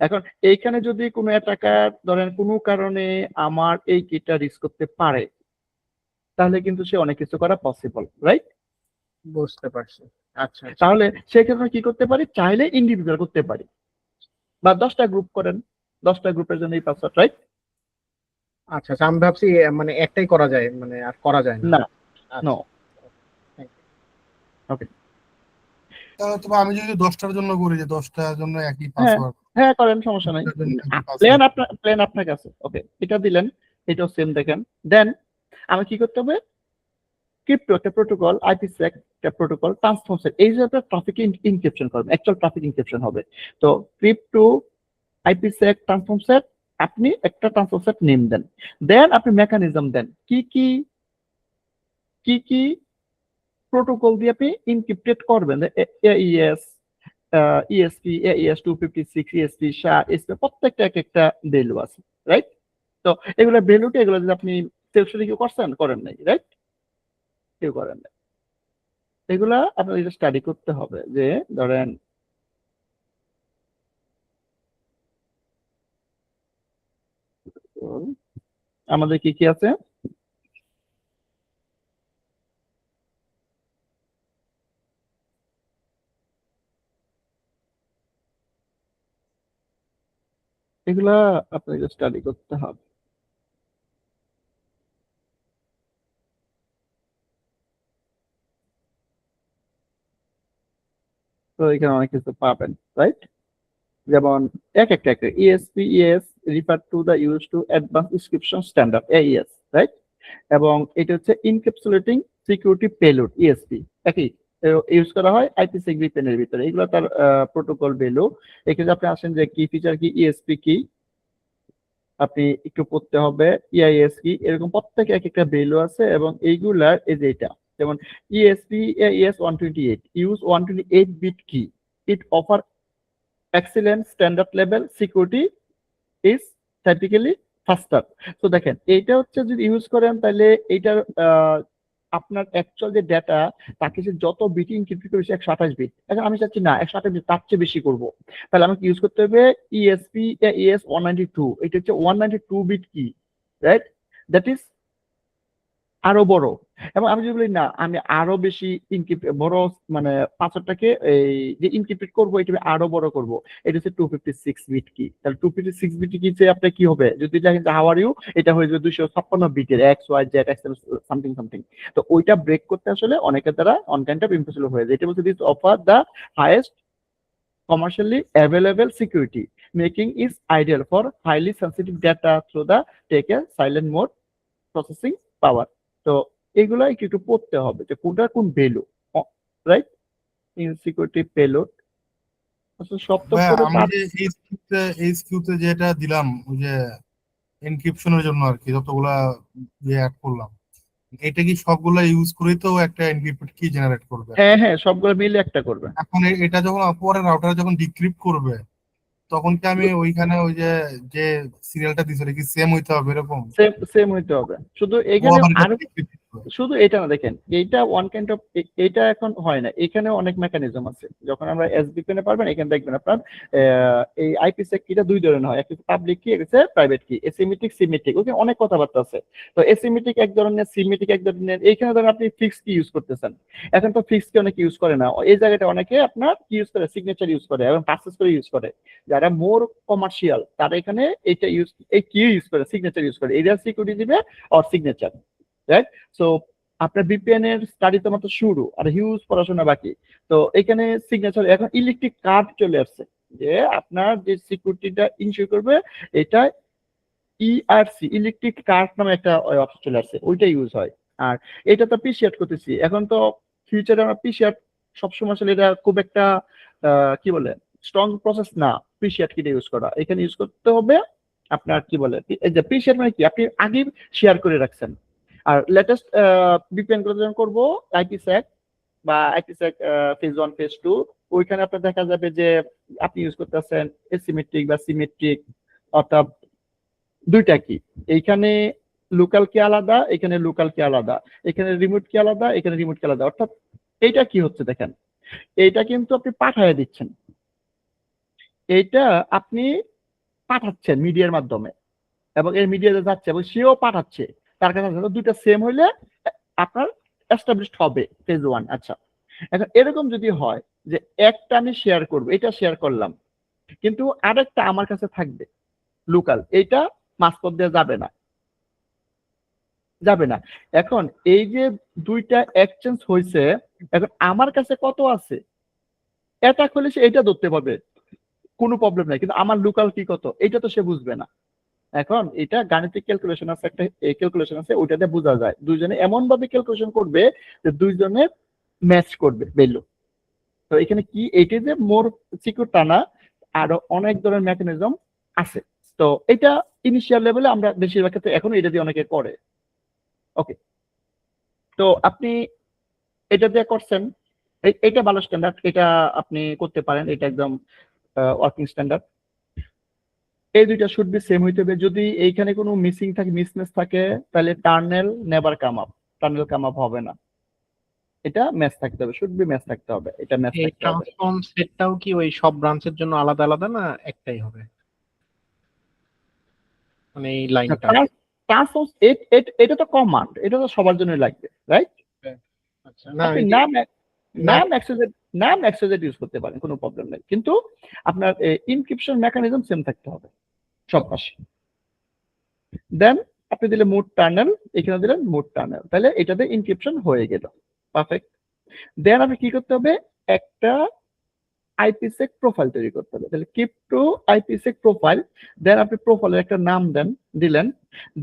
এখন এইখানে যদি কোনো অ্যাটাকার ধরেন কোনো কারণে আমার এই কিটা রিস্ক করতে পারে, তাহলে কিন্তু সে অনেক কিছু করা পসিবল, রাইট? বুঝতে পারছি। আচ্ছা আচ্ছা তাহলে সেক্ষেত্রে কি করতে পারি, চাইলে ইন্ডিভিজুয়াল করতে পারি, বা 10টা গ্রুপ করেন, 10টা গ্রুপের জন্য এই পাসওয়ার্ড, রাইট? আচ্ছা আচ্ছা, আমি ভাবছি মানে একটাই করা যায়, মানে আর করা যায় না। না, আচ্ছা, নো। thank you. ওকে, তাহলে তবে আমি যদি 10টার জন্য করি, যে 10টার জন্য একই হ্যাঁ পাসওয়ার্ড, হ্যাঁ করেন, সমস্যা নাই। প্ল্যান আপনার কাছে, ওকে এটা দিলেন, এটাও সেম দেখেন। দেন আমি কি করতে হবে, ক্রিপ্টো একটা প্রোটোকল, আইপিসেক একটা প্রোটোকল, ট্রান্সফর্ম সেট, এই যে একটা ট্রাফিক ইনক্রিপশন করবে, অ্যাকচুয়াল ট্রাফিক ইনক্রিপশন হবে। তো ক্রিপ্টো, আইপিসেক, ট্রান্সফর্ম সেট, আপনি একটা ট্রান্সফর্ম সেট নেম দেন, দেন আপনি মেকানিজম দেন কি কি কি কি প্রোটোকল দিয়ে আপনি ইনক্রিপ্টেড করবেন। এইএস, ইএসপি, এইএস 256, ইএসপি, SHA, এসপি, প্রত্যেকটা এক একটা ভ্যালু আছে, রাইট? তো এগুলো ভ্যালুটা, এগুলো যদি আপনি সেলফ স্টাডি কেউ করছেন, করেন নাই, রাইট? কেউ করেন নাই। এগুলা আপনাদের স্টাডি করতে হবে, যে ধরেন আমাদের কি কি আছে। এগুলা আপনাদের স্টাডি করতে হবে। তো এখানে অনেক কিছু পাবেন, রাইট? যেমন এক একটা ESP, ES refer to the use to advance description standard, AES, right? এবং এটা হচ্ছে ইনক্যাপসুলেটিং সিকিউরিটি পেলোড, ইএসপি, একই ইউজ করা হয় আইপিসেক ভিপিএন ভিতরে। এগুলো তার প্রোটোকল ভ্যালু। এখানে আপনি আসেন যে কি ফিচার কি, ইএসপি কি, আপনি একটু পড়তে হবে, ইআইএস কি, এরকম প্রত্যেকে এক একটা ভ্যালু আছে। এবং এইগুলার এই যে এটা, যেমন ESP, ES 128 use 128 bit key, it offer excellent standard level security, is typically faster. তো দেখেন এইটা হচ্ছে যদি ইউজ করেন, তাহলে এইটার আপনার অ্যাকচুয়াল যে ডেটা, তাকে সে যত বিট ইনক্রিপ্ট করেছে 128 বিট, এখন আমি চাচ্ছি না 128 বিট, তার চেয়ে বেশি করব, তাহলে আমাকে ইউজ করতে হবে ইএসপি, ইএস 192, এটা হচ্ছে 192 বিট কি, রাইট? দ্যাট ইজ আরো বড়। এবং আমি যদি বলি না, আমি আরো বেশি বড়, মানে পাসওয়ার্ডটাকে এই যে ইনক্রিপ্ট করবো, এটা আমি আরো বড় করব, এটা হচ্ছে 256 বিট কি। তাহলে 256 বিট কি যে আপনার কি হবে, যদি দেখেন যে হাউ আর ইউ, এটা হয়ে যাবে 256 বিটের X Y Z X something something. তো ওইটা ব্রেক করতে আসলে অনেকের দ্বারা অন কাইন্ড অফ ইম্পসিবল হয়ে যায়। এটা বলছে this offer the highest commercially available security, making it ideal for highly sensitive data through the take a silent mode processing পাওয়ার। তো এগুলো একটু একটু পড়তে হবে যে কোনটা কোন ভ্যালু, রাইট? ইনসিকিউরিটি পেলোড, আসলে সব তো ভাই পড়ে আমি যে এইচকিউতে যেটা দিলাম, ওই যে এনক্রিপশনের জন্য আর কি, যতগুলা ইয়ে অ্যাড করলাম, এটা কি সবগুলা ইউজ করেই তো একটা এনক্রিপ্টেড কি জেনারেট করবে? হ্যাঁ হ্যাঁ, সবগুলো মিলে একটা করবে। এখন এটা যখন পরে রাউটার যখন ডিক্রিপ্ট করবে, তখন কি আমি ওইখানে ওই যে যে সিরিয়ালটা দিছিল কি সেম হইতে হবে এরকম? সেম সেম হইতে হবে, শুধু ও এখানে আবার এটা আরো decrypt করবে। শুধু এটা না, দেখেন এইটা ওয়ান কাইন্ড অফ, এইটা এখন হয় না, এখানে অনেক মেকানিজম আছে। যখন আমরা এসবিপিএন এ পারবেন, এখানে দেখবেন আপনার এই আইপিসেক কিটা দুই ধরনের হয়, একটা পাবলিক কি, একটা প্রাইভেট কি, এসিমেট্রিক, সিমেট্রিক, ওকে অনেক কথাবার্তা আছে। তো এসিমেট্রিক এক ধরনের, সিমেট্রিক এক ধরনের। এইখানে ধরেন আপনি ফিক্স কি ইউজ করতেছেন, এখন তো ফিক্স কি অনেকে ইউজ করে না, এই জায়গাটা অনেকে আপনার কি ইউজ করে, সিগনেচার ইউজ করে এবং পারচেজ করে ইউজ করে। যারা মোর কমার্শিয়াল, তারা এখানে এইটা ইউজ, এই কি ইউজ করে, সিগনেচার ইউজ করে, এরিয়া সিকিউরিটি দিবে অর সিগনেচার, রাইট? সো আপনার ভিপিএন এর স্টাডি তো মাত্র শুরু, আর হিউজ পড়াশোনা বাকি। তো এখানে সিগনেচার, এখন ইলেকট্রিক কার্ড চলে আসছে, যে আপনার যে সিকিউরিটিটা ইনশিওর করবে, এটা ইআরসি, ইলেকট্রিক কার্ড নামে একটা অপশন চলে আসছে, ওইটা ইউজ হয়। আর এটা তো পিসিআর করতেছি, এখন তো ফিউচারে আমরা পিসিআর সবসময়, আসলে এটা খুব একটা কি বলে স্ট্রং প্রসেস না পিসিআর কিটা ইউজ করা। এখানে ইউজ করতে হবে আপনার কি বলে, এই যে পিসিআর মানে কি, আপনি আগে শেয়ার করে রাখছেন। আর লেটেস্ট ভিপিএন গুলো যখন করবো, আইপিসেক বা আইপিসেক ফেজ 1 ফেজ 2, ওইখানে আপনার দেখা যাবে যে আপনি ইউজ করতেছেন এসিমেট্রিক বা সিমেট্রিক, অর্থাৎ দুইটা কি, এইখানে লোকাল কি আলাদা, এখানে লোকাল কি আলাদা, এখানে রিমোট কি আলাদা, এখানে রিমোট কি আলাদা। অর্থাৎ এইটা কি হচ্ছে দেখেন, এইটা কিন্তু আপনি পাঠায় দিচ্ছেন, এইটা আপনি পাঠাচ্ছেন মিডিয়ার মাধ্যমে, এবং এই মিডিয়াতে যাচ্ছে এবং সেও পাঠাচ্ছে, তার কাছে দুইটা সেম হইলে আপনার এস্টাবলিশড হবে ফেজ 1। আচ্ছা, এখন এরকম যদি হয় যে একটা আমি শেয়ার করবো, এটা শেয়ার করলাম, কিন্তু আরেকটা আমার কাছে থাকবে লোকাল, এইটা মাঝপথ দিয়ে যাবে না, যাবে না। এখন এই যে দুইটা এক্সচেঞ্জ হয়েছে, এখন আমার কাছে কত আছে, অ্যাটাক হলে সে এটা ধরতে পারবে, কোনো প্রবলেম নাই, কিন্তু আমার লোকাল কি কত, এটা তো সে বুঝবে না। এখন এটা গাণিতিক ক্যালকুলেশন আছে, একটা ক্যালকুলেশন আছে, ওইটাতে বোঝা যায় দুইজনে এমন ভাবে ক্যালকুলেশন করবে যে দুইজনে ম্যাচ করবে ভ্যালু। তো এখানে কি এইটা যে মোর সিকিউর টা না, আরো অনেক ধরনের মেকানিজম আছে। তো এটা ইনিশিয়াল লেভেলে আমরা বেশিরভাগ ক্ষেত্রে এখন এটা দিয়ে অনেকে করে। ওকে, তো আপনি এটা দিয়ে করছেন, এটা ভালো স্ট্যান্ডার্ড, এটা আপনি করতে পারেন, এটা একদম ওয়ার্কিং স্ট্যান্ডার্ড। এই দুইটা শুড বি সেম হইতে হবে। যদি এইখানে কোনো মিসিং থাকে, মিসম্যাচ থাকে, তাহলে tunnel never come up, tunnel come up হবে না। এটা ম্যাচ থাকতে হবে, শুড বি ম্যাচ থাকতে হবে, এটা ম্যাচ এই থাকতে হবে। ট্রান্সফর্ম সেটটাও কি ওই সব ব্রাঞ্চের জন্য আলাদা আলাদা না একটাই হবে, মানে এই লাইনটা? ট্রান্সফর্ম এটা তো কমান্ড, এটা তো সবার জন্য লাগবে, রাইট? আচ্ছা, না আপনি এই যে নাম না নাম অ্যাক্সেস নাম অ্যাক্সেস ইউজ করতে পারেন, কোনো প্রবলেম নেই, কিন্তু আপনার ইনক্রিপশন মেকানিজম সেম থাকতে হবে সব পাশে। দেন আপনি দিলে মুড টানেল, এখানে দিলেন মুড টানেল, তাহলে এটাতে ইনক্রিপশন হয়ে গেল, পারফেক্ট। দেন আপনি কি করতে হবে, একটা আইপিসেক প্রোফাইল তৈরি করতে হবে। তাহলে কিপ টু আইপিসেক প্রোফাইল, দেন আপনি প্রোফাইলের একটা নাম দিলেন,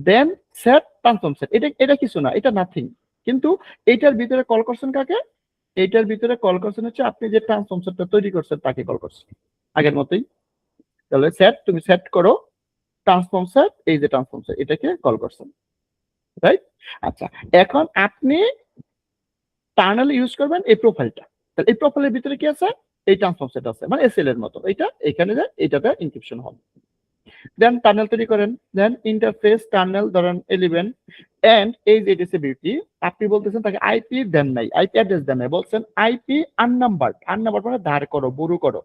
দেন সেট ট্রান্সফর্ম সেট। এটা কিছু না, এটা নাথিং, কিন্তু এইটার ভিতরে কল করছেন কাকে? এইটার ভিতরে কল করছেন হচ্ছে আপনি যে ট্রান্সফর্ম সেটটা তৈরি করছেন তাকে কল করছেন, আগের মতোই। তাহলে সেট, তুমি সেট করো ট্রান্সফর্ম সেট, এই যে ট্রান্সফর্ম সেট এটাকে কল করছেন, রাইট? আচ্ছা, এখন আপনি টার্নাল ইউজ করবেন এই প্রোফাইলটা। তাহলে এই প্রোফাইলের ভিতরে কি আছে? এই ট্রান্সফর্ম সেট আছে, মানে এসএল এর মতো। এটা এখানে যে এটাতে ইনক্রিপশন হবে। দেন টার্নেল তৈরি করেন, দেন ইন্টারফেস টার্নেল ধরেন 11, এন্ড এই যে এটিসি বিউটি, আপনি বলতেছেন তাকে আইপি দেন নাই, আইপি অ্যাড্রেস দেন নাই, বলছেন আইপি আননাম্বারড, আননাম্বারড মানে ধার করো, বুরু করো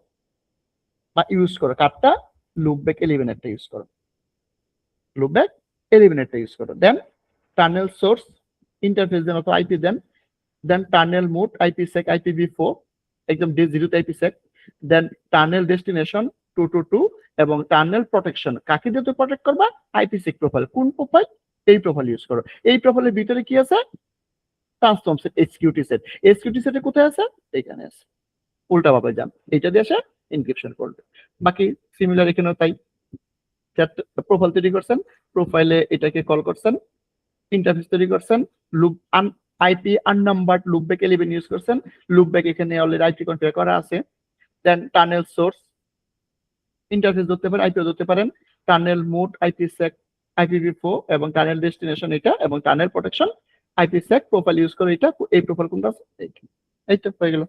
বা ইউজ করো কারটা, লুপব্যাক 11 এরটা ইউজ করো, লুপব্যাক 11 এরটা ইউজ করো। দেন টার্নেল সোর্স ইন্টারফেস দেন অথবা আইপি দেন, দেন টার্নেল মোড আইপিসেক IPv4 একদম D0 তে আইপিসেক, দেন টার্নেল ডেস্টিনেশন 222 এবং টার্নেল প্রোটেকশন কাকে দিয়ে প্রোটেক্ট করবা? আইপিসেক প্রোফাইল। কোন প্রোফাইল? এই প্রোফাইল ইউজ করো। এই প্রোফাইলের ভিতরে কি আছে? Transform set, executive set. Executive সেটে কোথায় আছে? এখানে আছে। উল্টা ভাবে যান, এটা দিয়ে এসে এনক্রিপশন করবে। বাকি সিমিলার এখানেও তাই। প্রোফাইল তৈরি করছেন, প্রোফাইলে এটাকে কল করছেন, ইন্টারফেস তৈরি করছেন, লুপ আইপি আননাম্বারড লুপব্যাক 11 ইউজ করছেন, লুপব্যাক এখানে অলরেডি আইপি কনফিগার করা আছে। দেন টানেল সোর্স ইন্টারফেস ধরতে পারেন, আইপিও ধরতে পারেন, টানেল মোড আইপিসেক IPv4 এবং টানেল ডেস্টিনেশন এটা, এবং টানেল প্রোটেকশন আইপিসেক প্রোফাইল ইউজ করে এটা। এই প্রোফাইল কোনটা আছে? এইটা হয়ে গেল,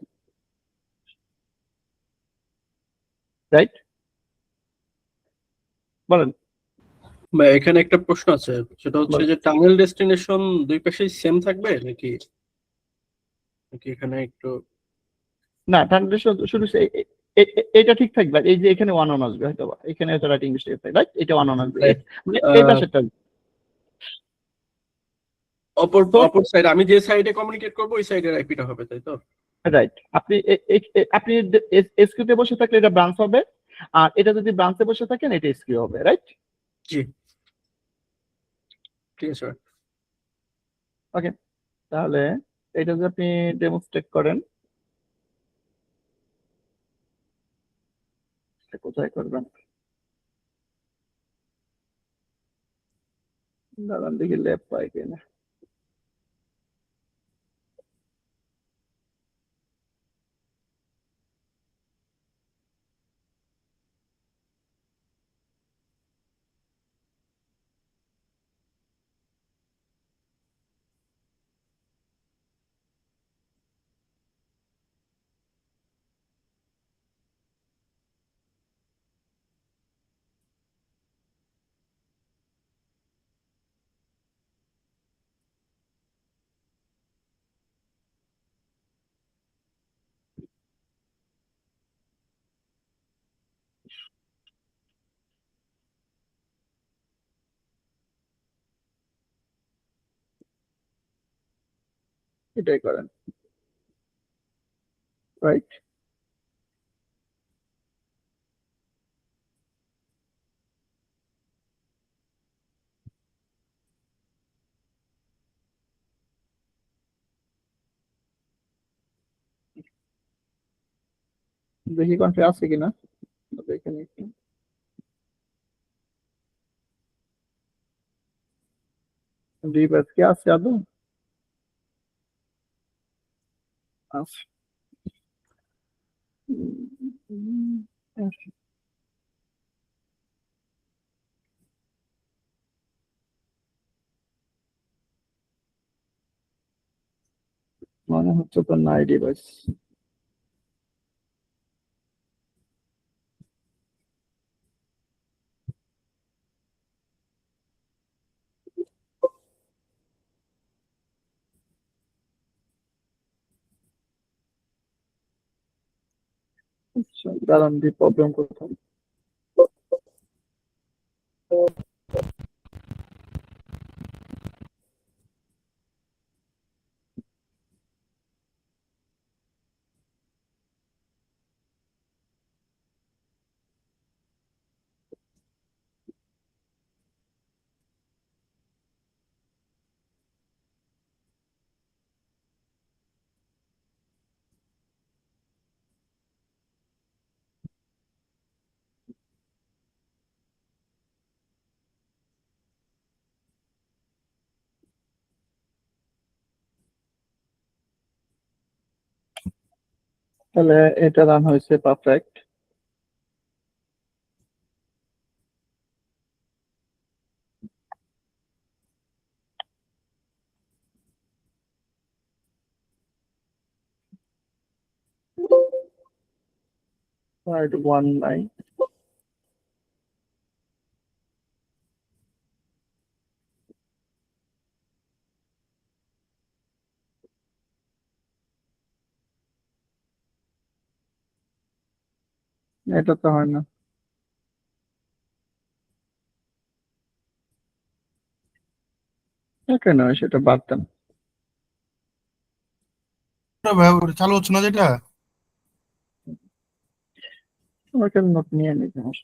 রাইট? বলেন। বা এখানে একটা প্রশ্ন আছে, সেটা হচ্ছে যে টানেল ডেস্টিনেশন দুই পাশেই সেম থাকবে নাকি নাকি এখানে একটু না, ট্রান্সলেশন শুধু এটা ঠিক থাকবে, এই যে এখানে ওয়ান অন আসবে হয়তো, এখানে হয়তো রাইটিং মিস্টেক থাকবে, রাইট? এটা ওয়ান অন আসবে, মানে এই পাশেরটা। অপর অপর সাইড, আমি যে সাইডে কমিউনিকেট করব ওই সাইডের আইপিটা হবে, তাই তো? রাইট। আপনি আপনি এসকিউতে বসে থাকলে এটা ব্রাঞ্চ হবে, আর এটা যদি ব্রাঞ্চে বসে থাকেন এটা এসকিউ হবে, রাইট? জি, ঠিক আছে। ওকে, তাহলে এটা যদি আপনি ডেমনস্ট্রেট করেন, কোথায় করবেন? দাঁড়ান দেখি ল্যাব পাই কিনা। এটাই করেন, রাইট? দেখি কনফিগার আছে কিনা, দেখে নিচ্ছি। ডিভাইস কি আছে আদৌ? আছে। মনে হচ্ছে তো নাই ডিভাইস। আচ্ছা, দাঁড়ান দি প্রবলেম কোথায়। তাহলে এটা রান হয়েছে পারফেক্ট। রাইট 1 নাই। এটা তো হয় না। কেন সেটা বাদ দেন। চালু হচ্ছে না যেটা। ওকে নোট নিয়ে নিতে হবে।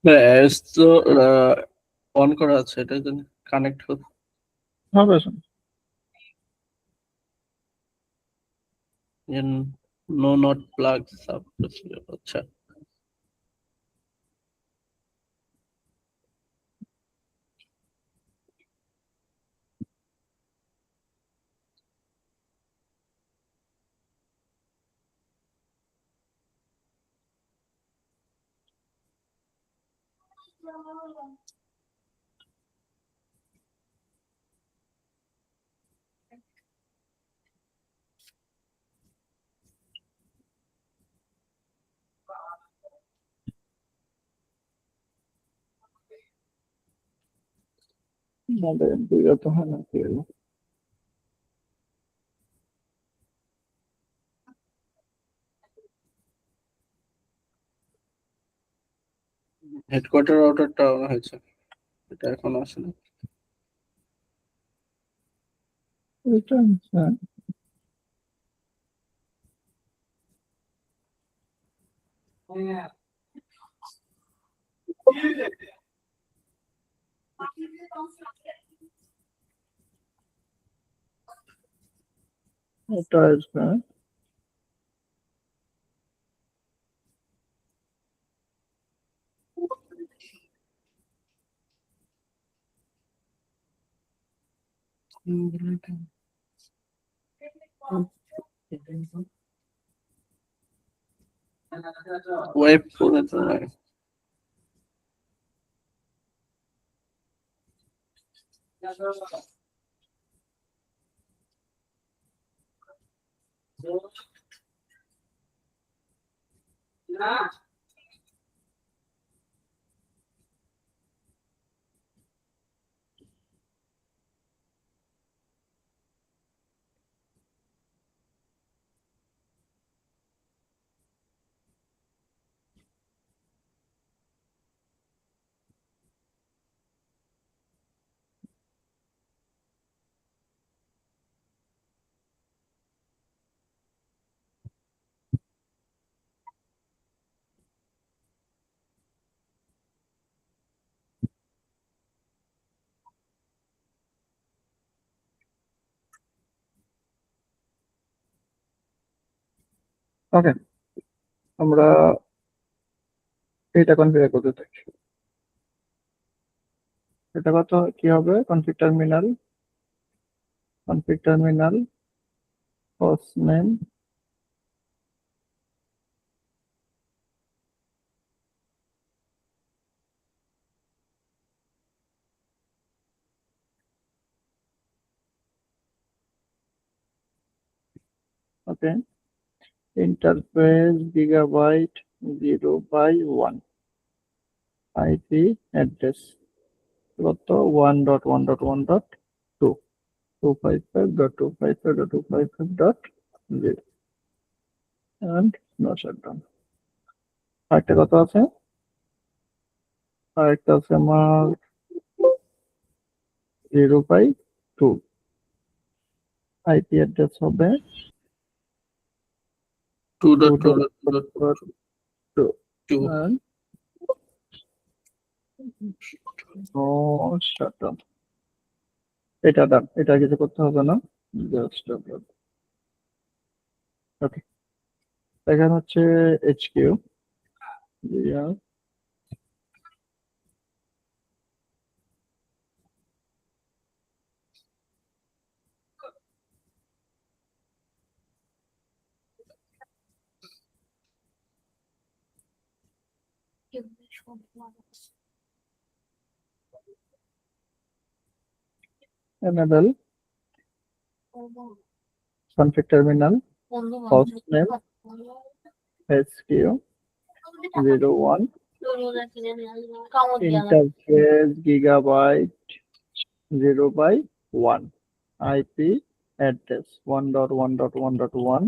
এস তো অন করা আছে, এটা কানেক্ট হবে শোন। নো নট প্লাগ সাব। আচ্ছা, আমাদের দুইটা তো হয় না কি হলো? হেডকোয়ার্টার রাউটারটা হয়েছে, এটা এখন আসে না। এটা হ্যাঁ। এটা আসবে। ওয়েব ফোনে তো নাই। ওকে, আমরা এটা কনফিগার করতে থাকি। এটা কত কি হবে? Config terminal host name okay, interface gigabyte 0/1, IP address কত 1.1.1.2, 255.255.255.0 and no shutdown। আরেকটা কত আছে? আরেকটা আছে আমার 0/2, IP অ্যাড্রেস হবে 2.2.2 and no shutdown। এটা ডান, এটা কিছু করতে হবে না, জাস্ট ওকে। এখানে হচ্ছে HQ enable config terminal host name HQ 01, interface gigabyte 0/1, IP address 1.1.1.1,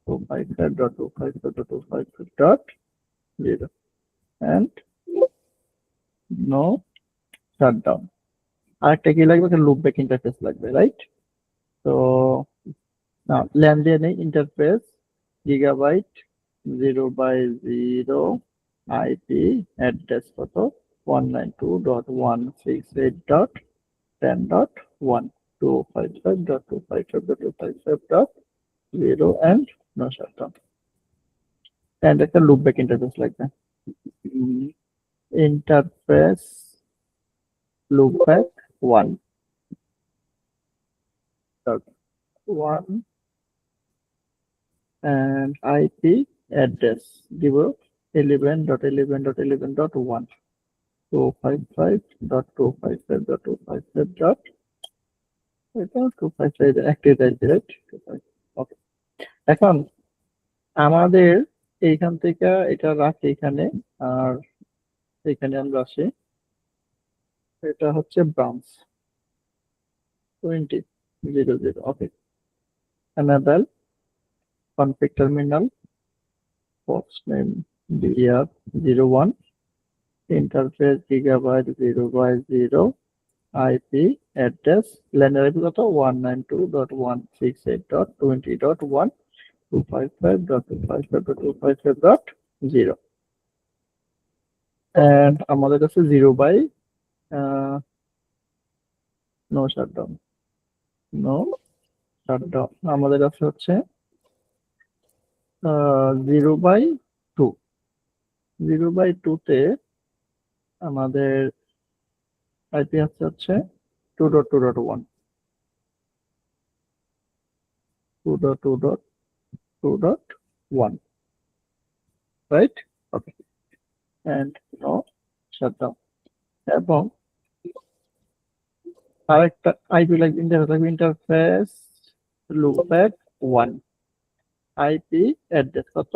255.255.255.0 and no shutdown। আরেকটা কি লাগবে? লুপ ব্যাক ইন্টারফেস লাগবে, রাইট? তো না, ল্যান দিয়ে নেই, ইন্টারফেস gigabyte 0/0, IP অ্যাড্রেস কত 192.168.10.1, 255.255.255.0 and no shutdown। and একটা লুপ ব্যাক ইন্টারফেস লাগবে, interface loopback 1.1 and IP address দিব 11.11.11.1, 255.255.255. এটা 255 একটাই চাইছে, রাইট? ওকে, এখন আমাদের এইখান থেকে এটা রাখি এখানে, আর এখানে আমরা আসি, এটা হচ্ছে ব্রাঞ্চ 20.00। ওকে, enable config terminal host name DR01, interface gigabyte 0/0, IP address ল্যানের IP কত 192.168.20.1, 255.255.255.0 and আমাদের কাছে 0/, no shutdown, আমাদের কাছে হচ্ছে 0/2, 0/2 তে আমাদের IP হচ্ছে 2.2.1, 2.2.2.1, right? Okay, and no shutdown। এবং আরেকটা IP লাগবে, ইন্টারফেস loopback 1, আইপি অ্যাড্রেস কত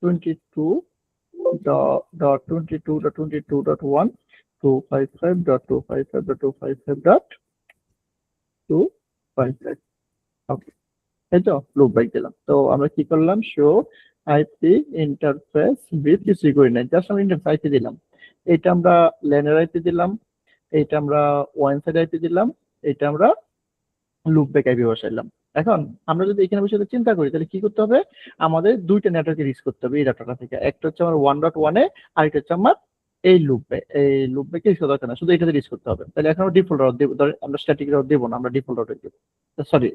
22.22.22.1 255.255.255.255 ওকে, এই তো লুপ ব্রেক দিলাম। তো আমরা কি করলাম, শো আইপি ইন্টারফেস উইথ কিছুই করি নাই, জাস্ট আমরা ইন্টারফেস আইপি দিলাম। এটা আমরা ল্যানের আইপি দিলাম, এইটা আমরা ওয়ান সাইড আইপি দিলাম, এটা আমরা লুপ ব্রেক আইপি বসাইলাম। এখন আমরা যদি এখানে বসে চিন্তা করি তাহলে কি করতে হবে, আমাদের দুইটা নেটওয়ার্কে রিচ করতে হবে এই ডাটাটা থেকে। একটা হচ্ছে আমার 1.1 এ, আরেকটা হচ্ছে আমার এই লুপ ব্রেকে রিচ করা দরকার না, শুধু এটাতে রিচ করতে হবে। তাহলে এখন আমরা ডিফল্ট রাউট দেব, ধরেন আমরা স্ট্যাটিক রাউট দেব না, আমরা ডিফল্ট রাউট দেব, সরি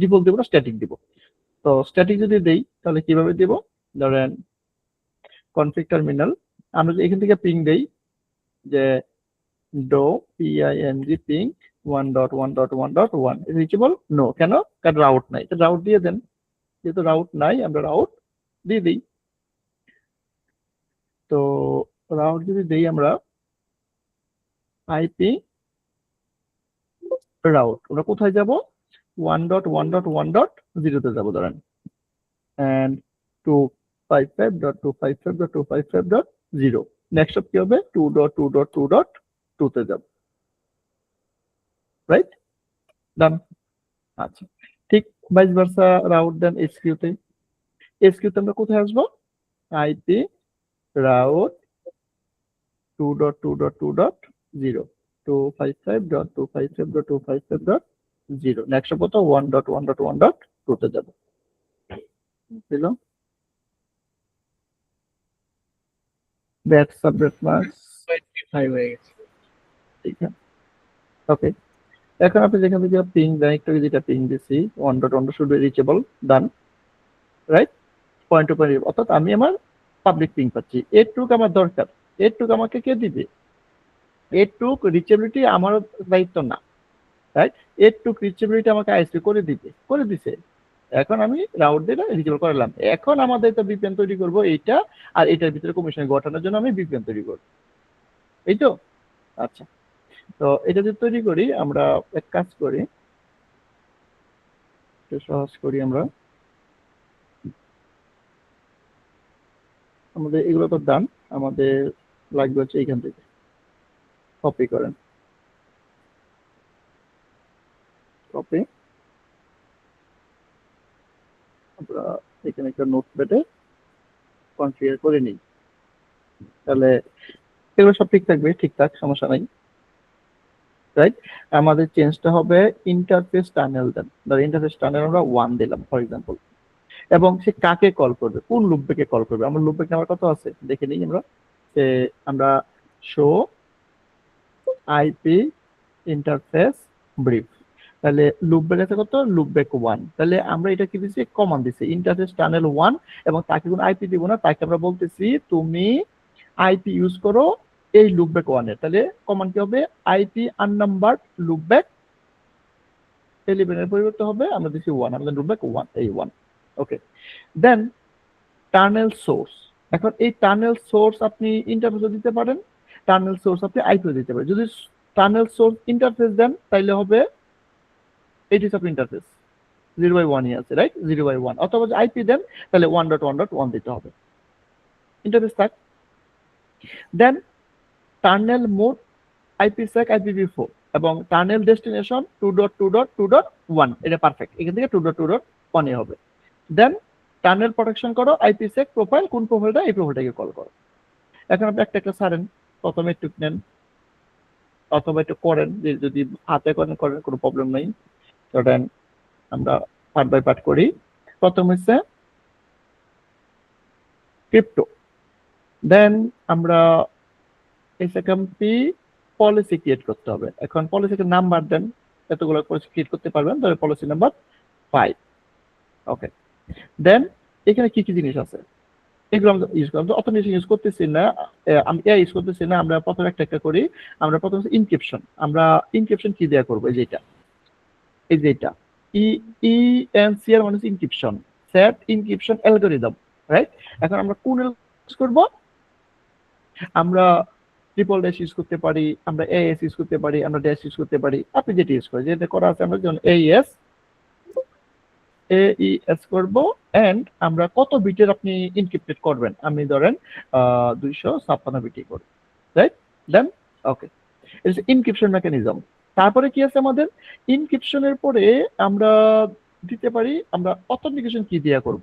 ডিফল্ট দেব না, স্ট্যাটিক দিব। তো স্ট্যাটিক যদি দেই তাহলে কিভাবে দিব, ধরেন কনফিগ টার্মিনাল, আমরা যদি এখান থেকে পিং দেই যে ডো পিং 1.1.1.1 রিচেবল নো, কেন, কারণ রাউট নাই, তো রাউট দিয়ে দেন, যেহেতু রাউট নাই আমরা রাউট দিয়ে দিই। তো রাউট যদি দেই আমরা আইপি রাউট, আমরা কোথায় যাব, 1.1.1.0 তে যাব ধরেন, and 255.255.255.0 নেক্সট কি হবে 2.2.2.2 তে যাব, রাইট, ডান। আচ্ছা, ঠিক ভাইস ভার্সা রাউট দেন এসকিউ তে, এসকিউ তে আমরা কোথায় আসবো, আইপি রাউট 2.2.2.0 255.255.255.0 নেক্সট কত 1.1.1.2 তে যাব, বুঝলো, ব্যাক সাবজেক্ট মার্কস 25 হয়ে গেছে। ঠিক আছে, ওকে। এখন আপনি যেখান থেকে পিং দেন, একটু যেটা পিং দিছি 1.1 should be reachable, done, right, point to point, অর্থাৎ আমি আমার পাবলিক পিং পাচ্ছি। এটুক আমার দরকার, এটুক আমাকে কে দিবে, এটুক রিচেবিলিটি আমার দায়িত্ব না, রাইট, এটুক রিচেবিলিটি আমাকে আইএসপি করে দিছে। এখন আমি রাউট দিয়ে রিচেবল করলাম। এখন আমাদের তো বিপিএন তৈরি করব এইটা, আর এটার ভিতরে কমিশন ঘটানোর জন্য আমি বিপিএন তৈরি করব, এই তো। আচ্ছা, তো এটা যদি তৈরি করি, আমরা এক কাজ করি, একটু সহজ করি, আমরা আমাদের এগুলো তো ডান, আমাদের লাগবে হচ্ছে এইখান থেকে কপি করেন, কপি, আমরা এখানে একটা নোটপ্যাডে কনফিগার করে নিই, তাহলে এগুলো সব ঠিক থাকবে, ঠিকঠাক, সমস্যা নাই, রাইট। আমাদের চেঞ্জটা হবে ইন্টারফেস টানেল দেন, ধর ইন্টারফেস টানেল আমরা 1 দিলাম ফর এক্সাম্পল, এবং সে কাকে কল করবে, কোন লুপব্যাকে কল করবে, আমার লুপব্যাক নাম্বার কত আছে দেখে নিই আমরা, যে আমরা শো আইপি ইন্টারফেস ব্রিফ, তাহলে লুপব্যাক আছে কত, লুপব্যাক 1, তাহলে আমরা এটা কি দিচ্ছি, কমান্ড দিচ্ছি ইন্টারফেস টানেল 1, এবং তাকে কোনো আইপি দিব না, তাকে আমরা বলতেছি তুমি আইপি ইউজ করো এই লুপব্যাক 1 এর, তাহলে কমান্ড কি হবে, আইপি আননাম্বারড লুপব্যাক 11 এর পরিবর্তে হবে আমরা দিচ্ছি 1, আমাদের লুপব্যাক 1, এই 1, ওকে। দেন টার্নেল সোর্স, এখন এই টার্নেল সোর্স আপনি ইন্টারফেসও দিতে পারেন, টার্নেল সোর্স আপনি আইপিও দিতে পারেন। যদি টার্নেল সোর্স ইন্টারফেস দেন তাহলে হবে এইট ইস অফ ইন্টারফেস 0/1 আছে, রাইট, 0/1, অথবা যদি আইপি দেন তাহলে 1.1.1 দিতে হবে, ইন্টারফেস থাক। দেন টার্নেল মোড IPsec IPv4 এবং টার্নেল ডেস্টিনেশন 2.2.2.1, এটা পারফেক্ট, এখান থেকে 2.2.1 এ হবে। দেন টার্নেল প্রোটেকশন করো IPsec প্রোফাইল, কোন প্রোফাইলটা, এই প্রোফাইলটাকে কল করো। এখন আপনি একটা একটা ছাড়েন, প্রথমে একটু নেন অথবা একটু করেন, যে যদি হাতে করেন কোনো প্রবলেম নাই, ধরেন আমরা পার্ট বাই পার্ট করি। প্রথম হচ্ছে ক্রিপ্টো, দেন আমরা এসএকএমপি পলিসি ক্রিয়েট করতে হবে। এখন পলিসিকে নাম্বার দেন, এতগুলো পলিসি ক্রিয়েট করতে পারবেন, ধরে পলিসি নাম্বার 5, ওকে। দেন এখানে কি কি জিনিস আছে এগুলো আমরা ইউজ করলাম, তো অত জিনিস ইউজ করতেছি না, আমি ইউজ করতেছি না, আমরা প্রথমে একটা করি। আমরা প্রথমে ইনক্রিপশন, আমরা ইনক্রিপশন কি দেয়া করবো, এই যেটা ENCR মানে inscription, set inscription algorithm, right. এখন আমরা কোন ইউজ করব, আমরা ট্রিপল ড্যাশ ইউজ করতে পারি, আমরা AES ইউজ করতে পারি, আমরা ড্যাশ ইউজ করতে পারি, আপনি যেটা ইউজ করেন, যেটা করা আছে আমরা যেমন AES করব এন্ড আমরা কত বিটের আপনি এনক্রিপ্টেড করবেন, আমি ধরেন 256 বিটি করব, right? Then okay, it's encryption mechanism. তারপরে কি আছে আমাদের, এনক্রিপশনের পরে আমরা দিতে পারি আমরা অথেন্টিকেশন কি দিয়া করব।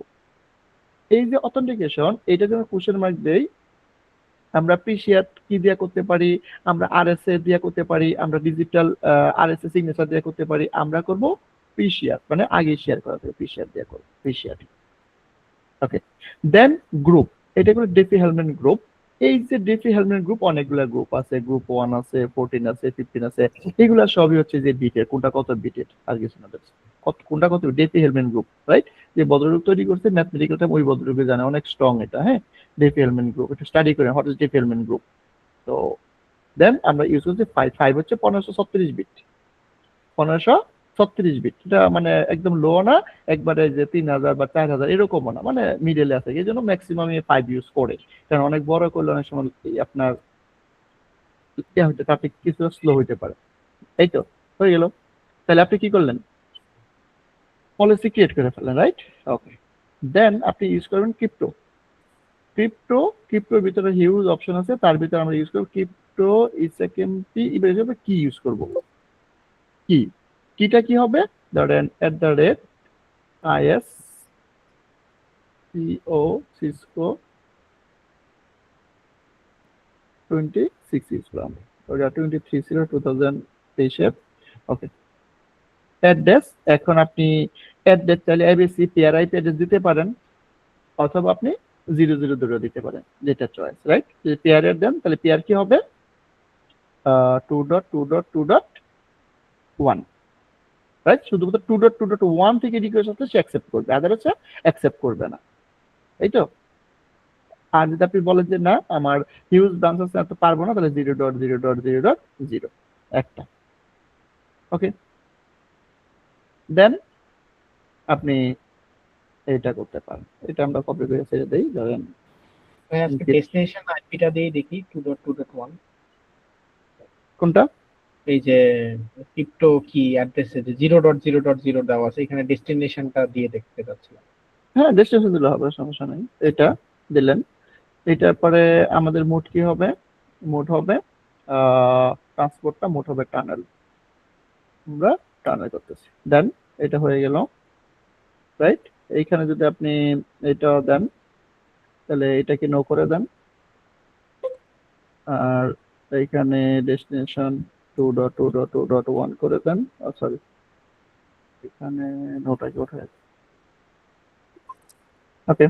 এই যে অথেন্টিকেশন, এটা যখন কোশ্চেন মার্ক দেই, আমরা প্রিশিয়াট কি দিয়া করতে পারি, আমরা আরএসএ দিয়া করতে পারি, আমরা ডিজিটাল আরএসএ সিগনেচার দিয়া করতে পারি, আমরা করব প্রিশিয়াট, মানে আগে শেয়ার করা থেকে প্রিশিয়াট দিয়া করব, প্রিশিয়াট। ওকে, দেন গ্রুপ, এটা হলো ডেফি হেলম্যান গ্রুপ। এই যে ডেফি হেলম্যান গ্রুপ, অনেকগুলো গ্রুপ আছে, গ্রুপ 1 আছে, 14 আছে, 15 আছে, এগুলা সবই হচ্ছে যে বিটের, কোনটা কত বিটের আর কিছু না, কোনটা কত ডেফি হেলম্যান গ্রুপ, রাইট? যে ভদ্রলোক তৈরি করছে ম্যাথমেটিক্যাল টাইম, ওই ভদ্রলোকে জানে, অনেক স্ট্রং এটা, হ্যাঁ, ডেফি হেলম্যান গ্রুপ, এটা স্টাডি করেন হোয়াট ইজ ডেফি হেলম্যান গ্রুপ। তো দেন আমরা ইউজ করছি 5 হচ্ছে 1536 বিট, 1536 বিট, এটা মানে একদম লো না, একবারে যে 3000 বা 4000 এরকমও না, মানে মিডলে আছে, এই জন্য ম্যাক্সিমাম 5 ইউজ করে। কারণ অনেক বড় করলে অনেক সময় আপনার ট্রাফিক কিছু স্লো হইতে পারে। এই তো হয়ে গেল। তাহলে আপনি কি করলেন, পলিসি ক্রিয়েট করে ফেললেন, রাইট? ওকে, দেন আপনি ইউজ করবেন ক্রিপ্টো। ক্রিপ্টোর ভিতরে হিউজ অপশন আছে, তার ভিতরে আমরা ইউজ করব ক্রিপ্টো ইসএমপি, এবার হিসেবে কি ইউজ করব, কিটা কি হবে, ধরেন @IS CO সিসকো 26 ইউজ করলাম, ওটা 23 ছিল 2023 ওকে। অ্যাড্রেস, এখন আপনি অ্যাড্রেস চাইলে এবিসি পেয়ার আইপি অ্যাড্রেস দিতে পারেন, অথবা আপনি 000 দিতে পারেন, যেটা চয়েস, রাইট? যদি পেয়ারের দেন তাহলে পেয়ার কি হবে 2.2.2.1, রাইট? শুধুমাত্র 2.2.1 থেকে রিকোয়েস্ট আসলে সে অ্যাকসেপ্ট করবে, আদার হচ্ছে অ্যাকসেপ্ট করবে না, এই তো। আর যদি আপনি বলেন যে না আমার হিউজ ব্রাঞ্চ আছে এত পারবো না, তাহলে 0.0.0.0 একটা, ওকে। দেন আপনি এটা করতে পারেন, এটা আমরা কপি করে ছেড়ে দেই, ধরেন আজকে ডেস্টিনেশন আইপিটা দিয়ে দেখি 2.2.1, কোনটা, এই যে ক্রিপ্টো কি অ্যাড্রেসে যে 0.0.0 দেওয়া আছে, এখানে ডেস্টিনেশনটা দিয়ে দেখতে যাচ্ছিলাম। হ্যাঁ ডেস্টিনেশন দিলে হবে, সমস্যা নেই, এটা দিলেন। এটার পরে আমাদের মোড কি হবে, মোড হবে ট্রান্সপোর্টটা, মোড হবে টানেল, আমরা টানেল করতেছি। দেন এটা হয়ে গেল, রাইট? এইখানে যদি আপনি এটা দেন তাহলে এটাকে নো করে দেন, আর এইখানে ডেস্টিনেশন 2.2.2.1 করে দেন, সরি এখানে নোটাকে উঠে, ওকে।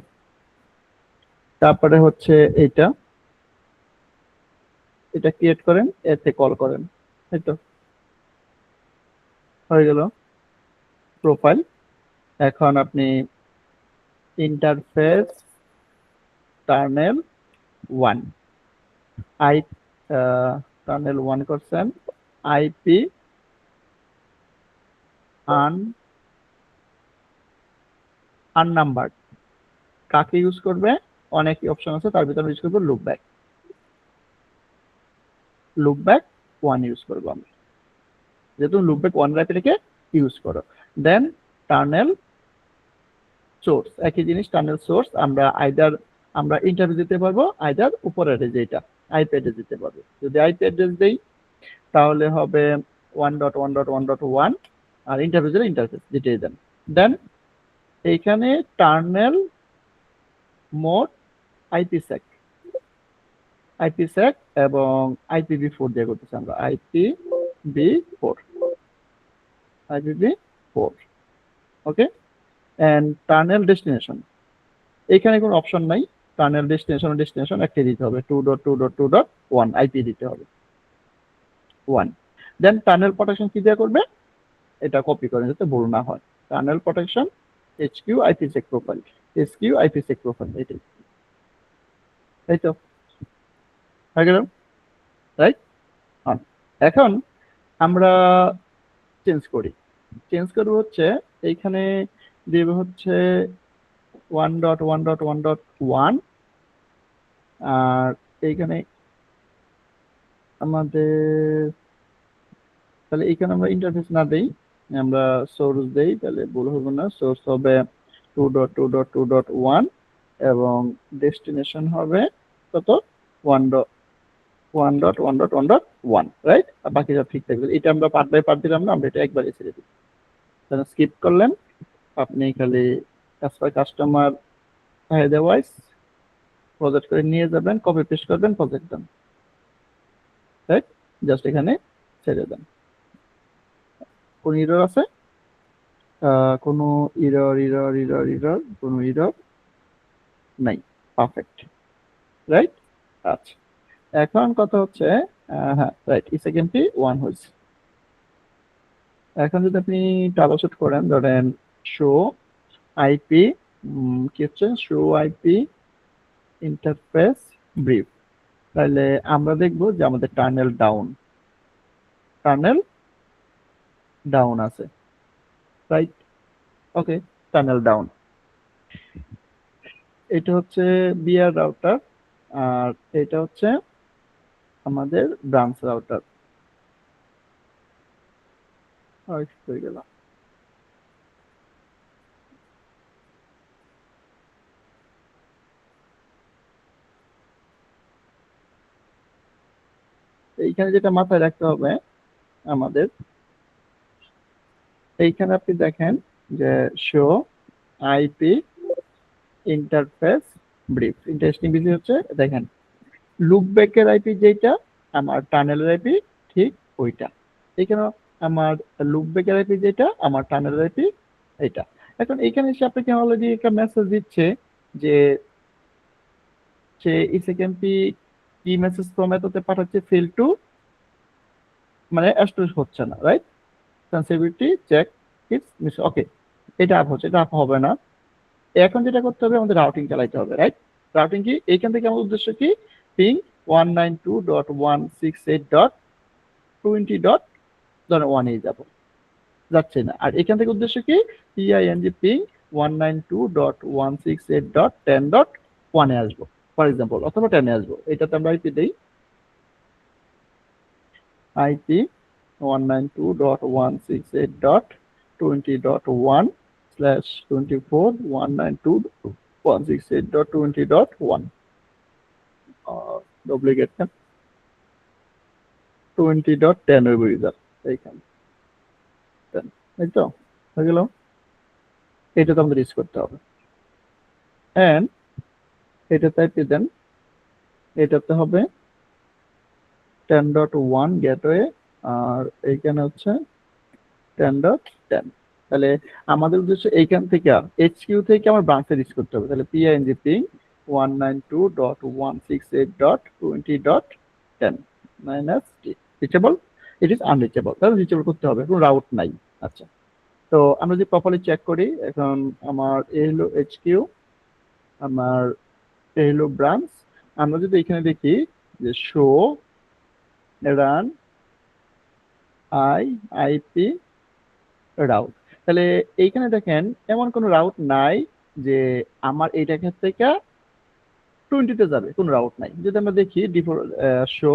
তারপরে হচ্ছে এটা ক্রিয়েট করেন, এতে কল করেন, এই তো হয়ে গেল প্রোফাইল। এখন আপনি ইন্টারফেস টার্নেল 1 আই টার্নেল 1 করছেন, আইপি আননাম্বারড, কাকে ইউজ করবে, অনেক অপশন আছে, তার ভিতরে ইউজ করবো লুপব্যাক 1 ইউজ করবো আমরা, যেহেতু লুপব্যাক 1 আইপিটাকে ইউজ করো। দেন টার্নেল সোর্স, একই জিনিস, টার্নেল সোর্স আমরা আইদার আমরা ইন্টারভিউ দিতে পারবো, আইদার উপরের যেটা আইপি অ্যাড্রেস দিতে পারবো। যদি আইপি অ্যাড্রেস দেই তাহলে হবে 1.1.1.1, আর ইন্টারভিউ দিলে ইন্টারফেস যেটাই দেন। দেন এইখানে টার্নেল মোড আইপিসেক এবং IPv4 দিয়ে করতেছি আমরা, IPv4 ওকে। এন্ড টার্নেল ডেস্টিনেশন, এখানে কোনো অপশন নাই, টার্নেল ডেস্টিনেশন একটা দিতে হবে, 2.2.2.1 আইপি দিতে হবে 1। দেন টার্নেল প্রোটেকশন কি দেওয়া করবে, এটা কপি করেন যাতে ভুল না হয়, টার্নেল protection HQ IPsec profile, HQ IPsec profile, এটাই, এই তো হয়ে গেল, রাইট? এখন আমরা চেঞ্জ করবো হচ্ছে এইখানে দেব হচ্ছে 1.1.1.1, আর এইখানে আমাদের, তাহলে এইখানে আমরা ইন্টারফেস না দেই, আমরা সোর্স দেই তাহলে ভুল হবে না। সোর্স হবে 2.2.2.1 এবং ডেস্টিনেশন হবে কত 1.1.1.1.1, রাইট? আর বাকি সব ঠিক থাকবে। এটা আমরা পার্ট বাই পার্ট দিলাম না, আমরা এটা একবারে ছেড়ে দিই। তাহলে স্কিপ করলেন, আপনি খালি কাস্টমার চাহিদা ওয়াইজ প্রজেক্ট করে নিয়ে যাবেন, কপি পেস্ট করবেন, প্রজেক্ট দেন, রাইট? জাস্ট এখানে ছেড়ে দেন। কোন এরর আছে? কোনো এরর কোনো এরর নাই, পারফেক্ট, রাইট? আচ্ছা, এখন কথা হচ্ছে হ্যাঁ রাইট, সেকেন্ডটি 1 হয়েছে। এখন যদি আপনি ট্রাবলশুট করেন, ধরেন শো আইপি কি হচ্ছে শো আইপি ইন্টারফেস ব্রিফ, তাহলে আমরা দেখব যে আমাদের টার্নেল ডাউন আছে, রাইট? ওকে, টার্নেল ডাউন। এটা হচ্ছে বিআর রাউটার আর এটা হচ্ছে আমাদের ব্রাঞ্চ রাউটার। হয়ে গেল। এইখানে যেটা মাথায় রাখতে হবে আমাদের, এইখানে আপনি দেখেন যে show IP interface brief. Interesting বিষয় হচ্ছে দেখেন লুপব্যাকের আইপি যেটা, আমার টানেলের আইপি ঠিক ওইটা। এখানে আমার লুপব্যাকের আইপি যেটা, আমার টানেলের আইপি এটা। এখন এখানে এসে আপনাকে অলরেডি একটা মেসেজ দিচ্ছে যে সে ইসেকেন্ডি কি মেসেজ ফ্রম এততে পাঠাচ্ছে, ফেল টু মানে অ্যাস্টোস হচ্ছে না, right? Sensitivity check it's miss, okay, এটা আপ হচ্ছে, এটা আপ হবে না। এখন যেটা করতে হবে, আমাদের রাউটিং চালাইতে হবে, রাইট? রাউটিং কি? এইখান থেকে আমাদের উদ্দেশ্য কি, পিং 192.168.20.1 এ যাব, যাচ্ছে না। আর এখান থেকে উদ্দেশ্য কি, পিআইএনজি পিং 192.168.10.1 এ আসবো ফর এক্সাম্পল, অথবা 10 এ আসবো। এটাতে আমরা আইপি দেই আইপি 192.168.24.192.168.20.1 ডুপ্লিকেট 20.10 হইব ইউজার, এইখানে এই তো হয়ে গেল। এটা তো আমাদের ইউজ করতে হবে। এন্ড এটা টাইপে দেন, এটাতে হবে 10.1 গেটওয়ে আর এইখানে হচ্ছে 10.10। তাহলে আমাদের উদ্দেশ্য এইখান থেকে এইচকিউ থেকে আমার ব্রাঞ্চে রিচ করতে হবে। তাহলে PING ping 192.168.20.10 minus T, reachable, it is unreachable. তাহলে রিচেবল করতে হবে, কোনো রাউট নাই। আচ্ছা, তো আমরা যদি প্রপারলি চেক করি, এখন আমার এ হলো এইচকিউ, আমার এ হলো ব্রাঞ্চ। আমরা যদি এখানে দেখি যে শো রান আইপি রাউট, তাহলে এইখানে দেখেন এমন কোনো রাউট নাই যে আমার এইটা থেকে 20 তে যাবে, কোনো রাউট নাই। যদি আমরা দেখি ডিফল্ট শো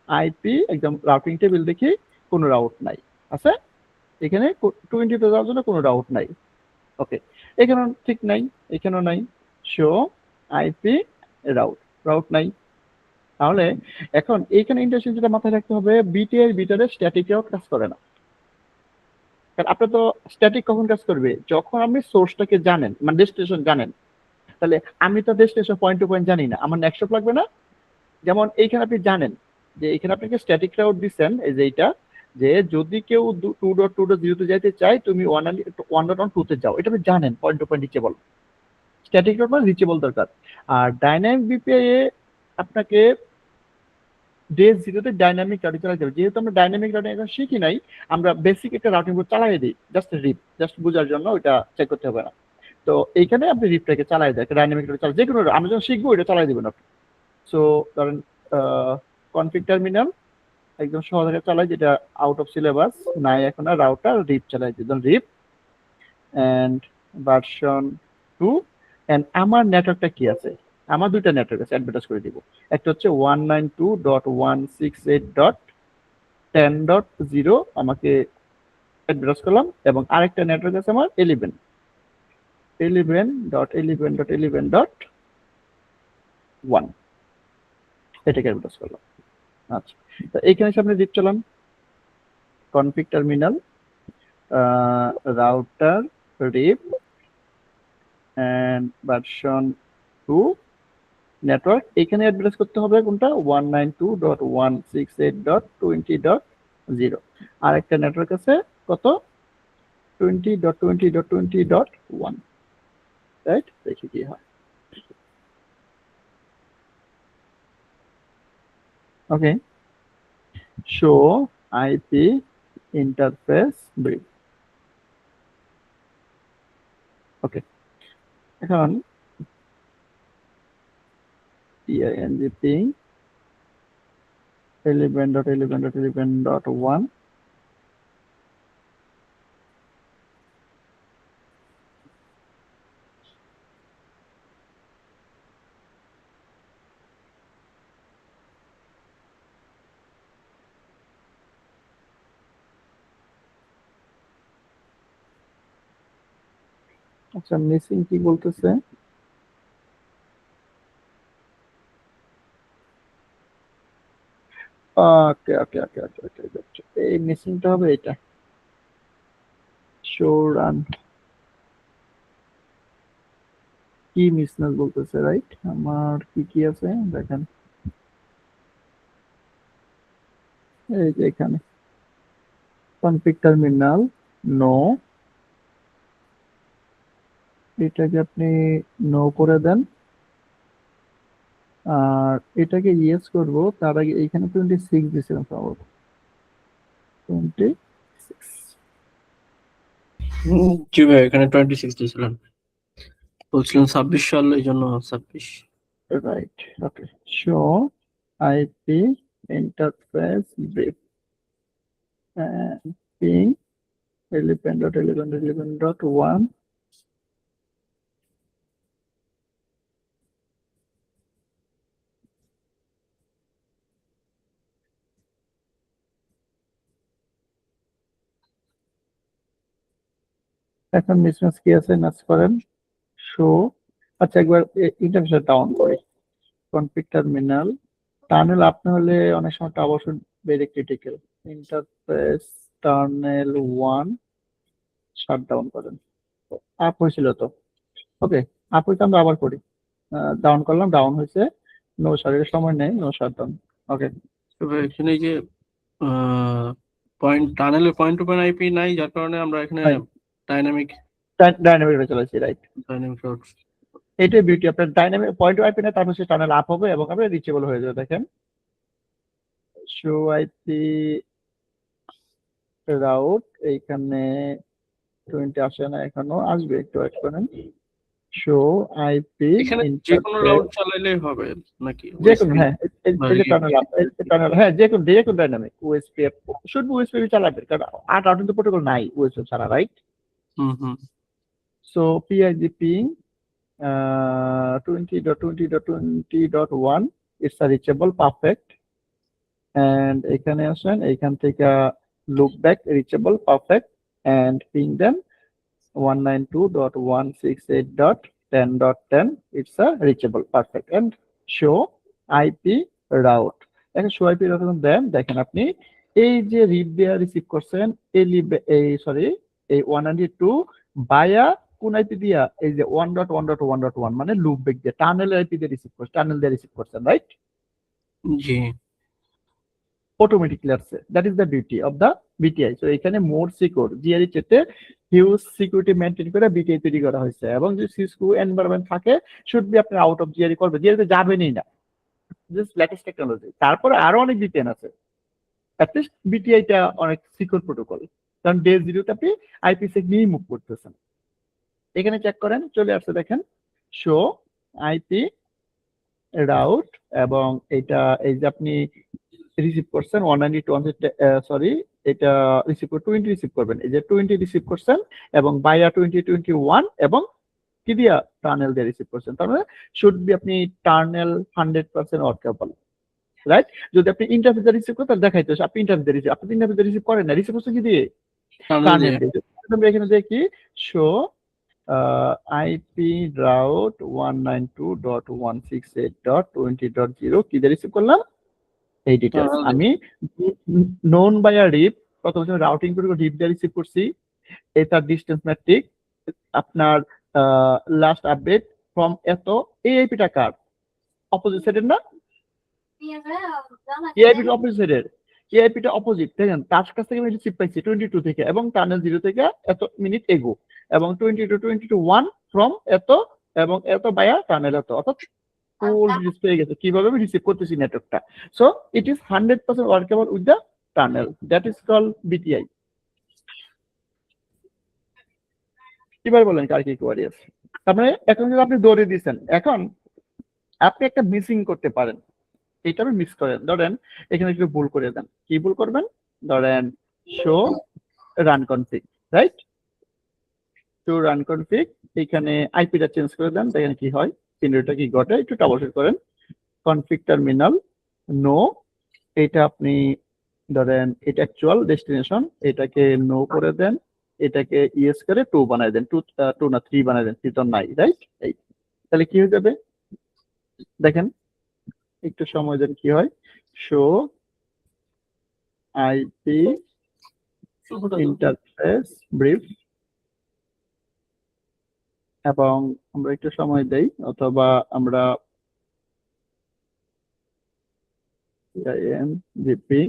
আইপি একদম রাউটিং টেবিল দেখি, কোনো রাউট নাই, আছে এখানে 20 তে যাওয়ার জন্য কোনো রাউট নাই। ওকে, এখানেও ঠিক নাই, এখানেও নাই, শো আইপি রাউট নাই। তাহলে এখন এইখানে ইন্টারেস্টিং যেটা মাথায় রাখতে হবে, বিটারের স্ট্যাটিক রাউট কাজ করে না। কারণ আপনার তো স্ট্যাটিক কখন কাজ করবে, যখন আপনি সোর্সটাকে জানেন, মানে ডেস্টিনেশন জানেন। তাহলে আমি তো ডেস্টিনেশন পয়েন্ট টু পয়েন্ট জানি না, আমার নেক্সট লাগবে না। যেমন এইখানে আপনি জানেন যে এখানে আপনাকে স্ট্যাটিক রাউট দিচ্ছেন, এই যে এইটা, যে যদি কেউ 2.2.0 তে যাইতে চায়, তুমি 1.1.2 তে যাও, এটা আপনি জানেন point to point reachable. Static route মানে রিচেবল দরকার। আর ডাইনামিক বিপিআই এ আপনাকে ডে 0 তে ডাইনামিক রাউটিং চালাতে হবে। যেহেতু আমরা ডাইনামিক রাউটিং এখন শিখি নাই, আমরা বেসিক একটা রাউটিং বোর্ড চালাই দিই, জাস্ট বোঝার জন্য, ওটা চেক করতে হবে না। তো এইখানে আপনি রিপটাকে চালাই দেয়, ডাইনামিক রাউটিং চালাই, যে কোনো আমরা যখন শিখবো এটা চালাই দিবেন আপনি। সো ধরেন কনফিগ টার্মিনাল একদম সহজ করে চালাই, যেটা আউট অফ সিলেবাস নাই এখন, আর রাউটার রিপ চালাই দিবেন, রিপ এন্ড ভার্সন 2। এন্ড আমার নেটওয়ার্কটা কি আছে, আমার দুইটা নেটওয়ার্ক আছে, অ্যাডভার্টাইজ করে দিব। একটা হচ্ছে 192.168.10.0, আমাকে অ্যাড্রেস করলাম এবং আরেকটা নেটওয়ার্ক আছে আমার 11.11.11.1 এটাকে অ্যাড্রেস করলাম। আচ্ছা, তো এইখানে সামনে দিচ্ছিলাম config terminal router RIP and version 2 network. এখানে অ্যাড্রেস করতে হবে কোনটা 192.168.20.0 আর একটা নেটওয়ার্ক আছে কত 20.20.20.1 রাইট, দেখি কি হয়। ওকে, শো আইপি ইন্টারফেস ব্রিফ। ওকে, এখন ping 11.11.11.1 আচ্ছা, মিসিং কি বলতেছে? ওকে ওকে ওকে ওকে ওকে, এই মিসিংটা হবে এটা শো রান কি মিসম্যাচ বলতেছে, রাইট? আমার কি কি আছে দেখেন, এই যে এখানে কনফিগ টার্মিনাল নো, এটাকে আপনি নো করে দেন আর এটাকে ইয়েস করব। তার আগে এখানে 26 দিয়েছিলাম সম্ভবত 26। জি ভাই, এখানে 26 দিয়েছিলেন, বলছিলেন 26 সাল, এই জন্য 26। Right, okay. Show IP interface brief ping 11.11.11.1 এখন মিসম্যাচ কি আছে নাচ করেন শো। আচ্ছা, একবার ইন্টারফেস ডাউন করি। কনফিগ টার্মিনাল টার্নেল আপনি হলে অনেক সময় অবশ্য very critical. Interface টার্নেল 1 shut down করেন। আপ হয়েছিল তো, ওকে, আপ হইতে আমরা আবার করি। ডাউন করলাম, ডাউন হয়েছে, নো শাটের সময় নেই, নো শাট ডাউন। ওকে, তো ভাই এখানে এই যে পয়েন্ট টানেলের পয়েন্ট টু পয়েন্ট আইপি নাই, যার কারণে আমরা এখানে ডাইনামিক ডাইনামিক চলেছি, রাইট। রাউট। এইটাই বিউটি, আপনার ডাইনামিক পয়েন্ট আইপি না, তারপর সে টানেল আপ হবে এবং আপনার রিচেবল হয়ে যাবে। দেখেন শো আইপি রাউট, এইখানে 20 আসে না, এখনো আসবে, একটু ওয়েট করেন। শো আইপি এখানে যে কোনো রাউট চালাইলেই হবে নাকি? যে কোনো, হ্যাঁ, এই যে টানেল আপ, টানেল, হ্যাঁ, যে কোনো ডাইনামিক ওএসপি শুড ওএসপি চালাবে, কারণ আর রাউটিং তো প্রোটোকল নাই ওএসপি ছাড়া, রাইট? সো পিআইজি ping 20.20.20.1 it's a reachable perfect, and এখানে আসেন, এইখান থেকে look back reachable perfect and ping them 192.168.10.10 it's a reachable perfect and show IP route। এখন show IP route দেন, দেখেন আপনি এই যে রিড দেয়া রিসিভ করছেন এই সরি এই 192 বায়া কোন আইপি দিয়া, এই যে 1.1.1.1 মানে লুপ ব্যাক দিয়ে টানেল আইপি দিয়ে রিসিভ করছেন, টানেল দিয়ে রিসিভ করছেন, রাইট? জি, automatically আসছে। that is the beauty of the BTI। so এখানে মোর সিকিউর জিআরই চেতে হিউজ সিকিউরিটি মেইনটেইন করে BTI তৈরি করা হয়েছে, এবং যদি সিসকো এনভায়রনমেন্ট থাকে শুড বি আপনি আউট অফ জিআরই করবে, জিআরই তে যাবেনই না, জাস্ট লেটেস্ট টেকনোলজি। তারপরে আরো অনেক VPN আছে, অ্যাটলিস্ট BTI টা অনেক সিকিউর প্রোটোকল, কারণ ডে জিরোতে আপনি আইপিসেক নিয়ে মুভ করতেছেন। এখানে চেক করেন, চলে আসছে, দেখেন শো আইপি রাউট, এবং এটা এই যে আপনি রিসিভ করছেন 192 সরি এটা রিসিভ করে 20 রিসিভ করবেন, এই যে 20 রিসিভ করছেন এবং বাইয়া 2021 এবং কি দিয়া টার্নেল দিয়ে রিসিভ করছেন, তার মানে শুড বি আপনি টার্নেল 100% ওয়ার্কেবল, রাইট? যদি আপনি ইন্টারফেস রিসিভ করেন তাহলে দেখাইতে আপনি ইন্টারফেস রিসিভ, আপনি ইন্টারফেস রিসিভ করেন না, রিসিভ করছেন কি দিয়ে টানেল দিয়ে আমরা এখানে দেখি শো আইপি রাউট 192.168.20.0 কি দিয়ে রিসিভ করলাম এই ডিটেলস Tunnel দিয়ে। আমি নোন বাই আ রিপ প্রথমে রাউটিং করে রিপ দিয়ে রিসিভ করছি এই তার ডিসটেন্স ম্যাট্রিক আপনার লাস্ট আপডেট ফ্রম এত এই আইপিটা কার অপোজিট সাইডের না এআইপিটা অপোজিট সাইডের এআইপিটা অপোজিট দেখেন তার কাছ থেকে আমি রিসিভ পাইছি 22 থেকে এবং টানেল 0 থেকে এত মিনিট এগো এবং 22 ফ্রম এত এবং এত বায়া টানেল এত অর্থাৎ ফুল রিসিভ পেয়ে গেছে কিভাবে আমি রিসিভ করতেছি নেটওয়ার্কটা so it is 100% workable with the tunnel that is called BTI কিভাবে বলেন কার কি কোয়ারি আছে তার মানে এখন যদি আপনি দৌড়ে দিয়েছেন এখন আপনি একটা মিসিং করতে পারেন এটা আপনি মিস করেন ধরেন এখানে একটু ভুল করে দেন কি ভুল করবেন ধরেন show run config right show run config এখানে আইপিটা চেঞ্জ করে দেন দেখেন কি হয় সিনারিওটা কি ঘটে একটু ট্রাবলশুট করেন কনফিগ টার্মিনাল নো এটা আপনি ধরেন এটা অ্যাকচুয়াল ডেস্টিনেশন এটাকে নো করে দেন এটাকে ইয়েস করে 2 বানাই দেন 2 না 3 বানাই দেন 3 তো নাই রাইট এই তাহলে কি হয়ে যাবে দেখেন একটু সময় দেন কি হয় শো আইপি ইন্টারফেস ব্রিফ এবং আমরা একটু সময় দেই অথবা আমরা জিপি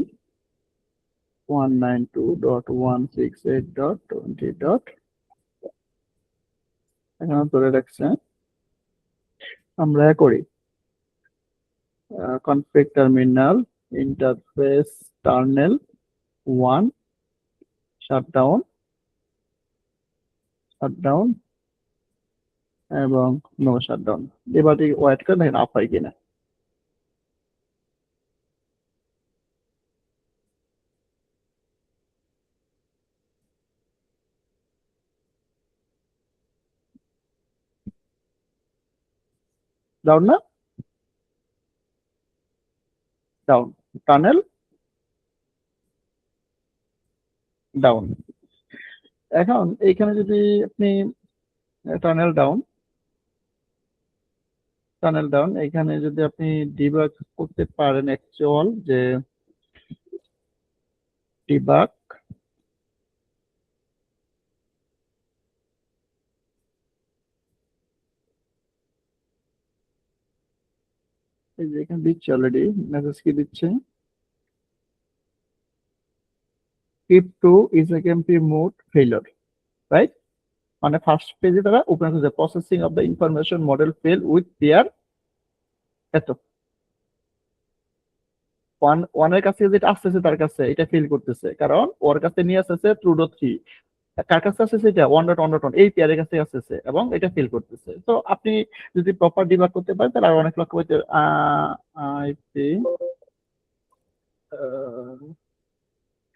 192.168.20. এখানে ধরে রাখছে আমরা করি কনফিগ টার্মিনাল ইন্টারফেস টার্নেল 1 শাটডাউন এবং নো শাটডাউন এবার ওয়েট করে দেখেন আপ হয় কিনা ডাউন না ডাউন টানেল ডাউন এখন এইখানে যদি আপনি টানেল ডাউন এখানে যদি আপনি ডিবাগ করতে পারেন অ্যাকচুয়াল যে ডিবাগ এই যে এখানে দিচ্ছে অলরেডি মেসেজ কি দিচ্ছে crypto is a KMP mode failure right মানে ফার্স্ট পেজে তারা ওপেন করছে processing of the information model fail with pair এত ওয়ানের কাছে যেটা আসতেছে তার কাছে এটা ফেল করতেছে কারণ ওর কাছে নিয়ে আসতেছে ট্রুডো 3 কার কাছে আসতেছে এটা 1.1.1 এই পেয়ারের কাছে আসতেছে এবং এটা ফেল করতেছে তো আপনি যদি প্রপার ডিবাগ করতে পারেন তাহলে আরো অনেক লক্ষ্য হইতে আইপি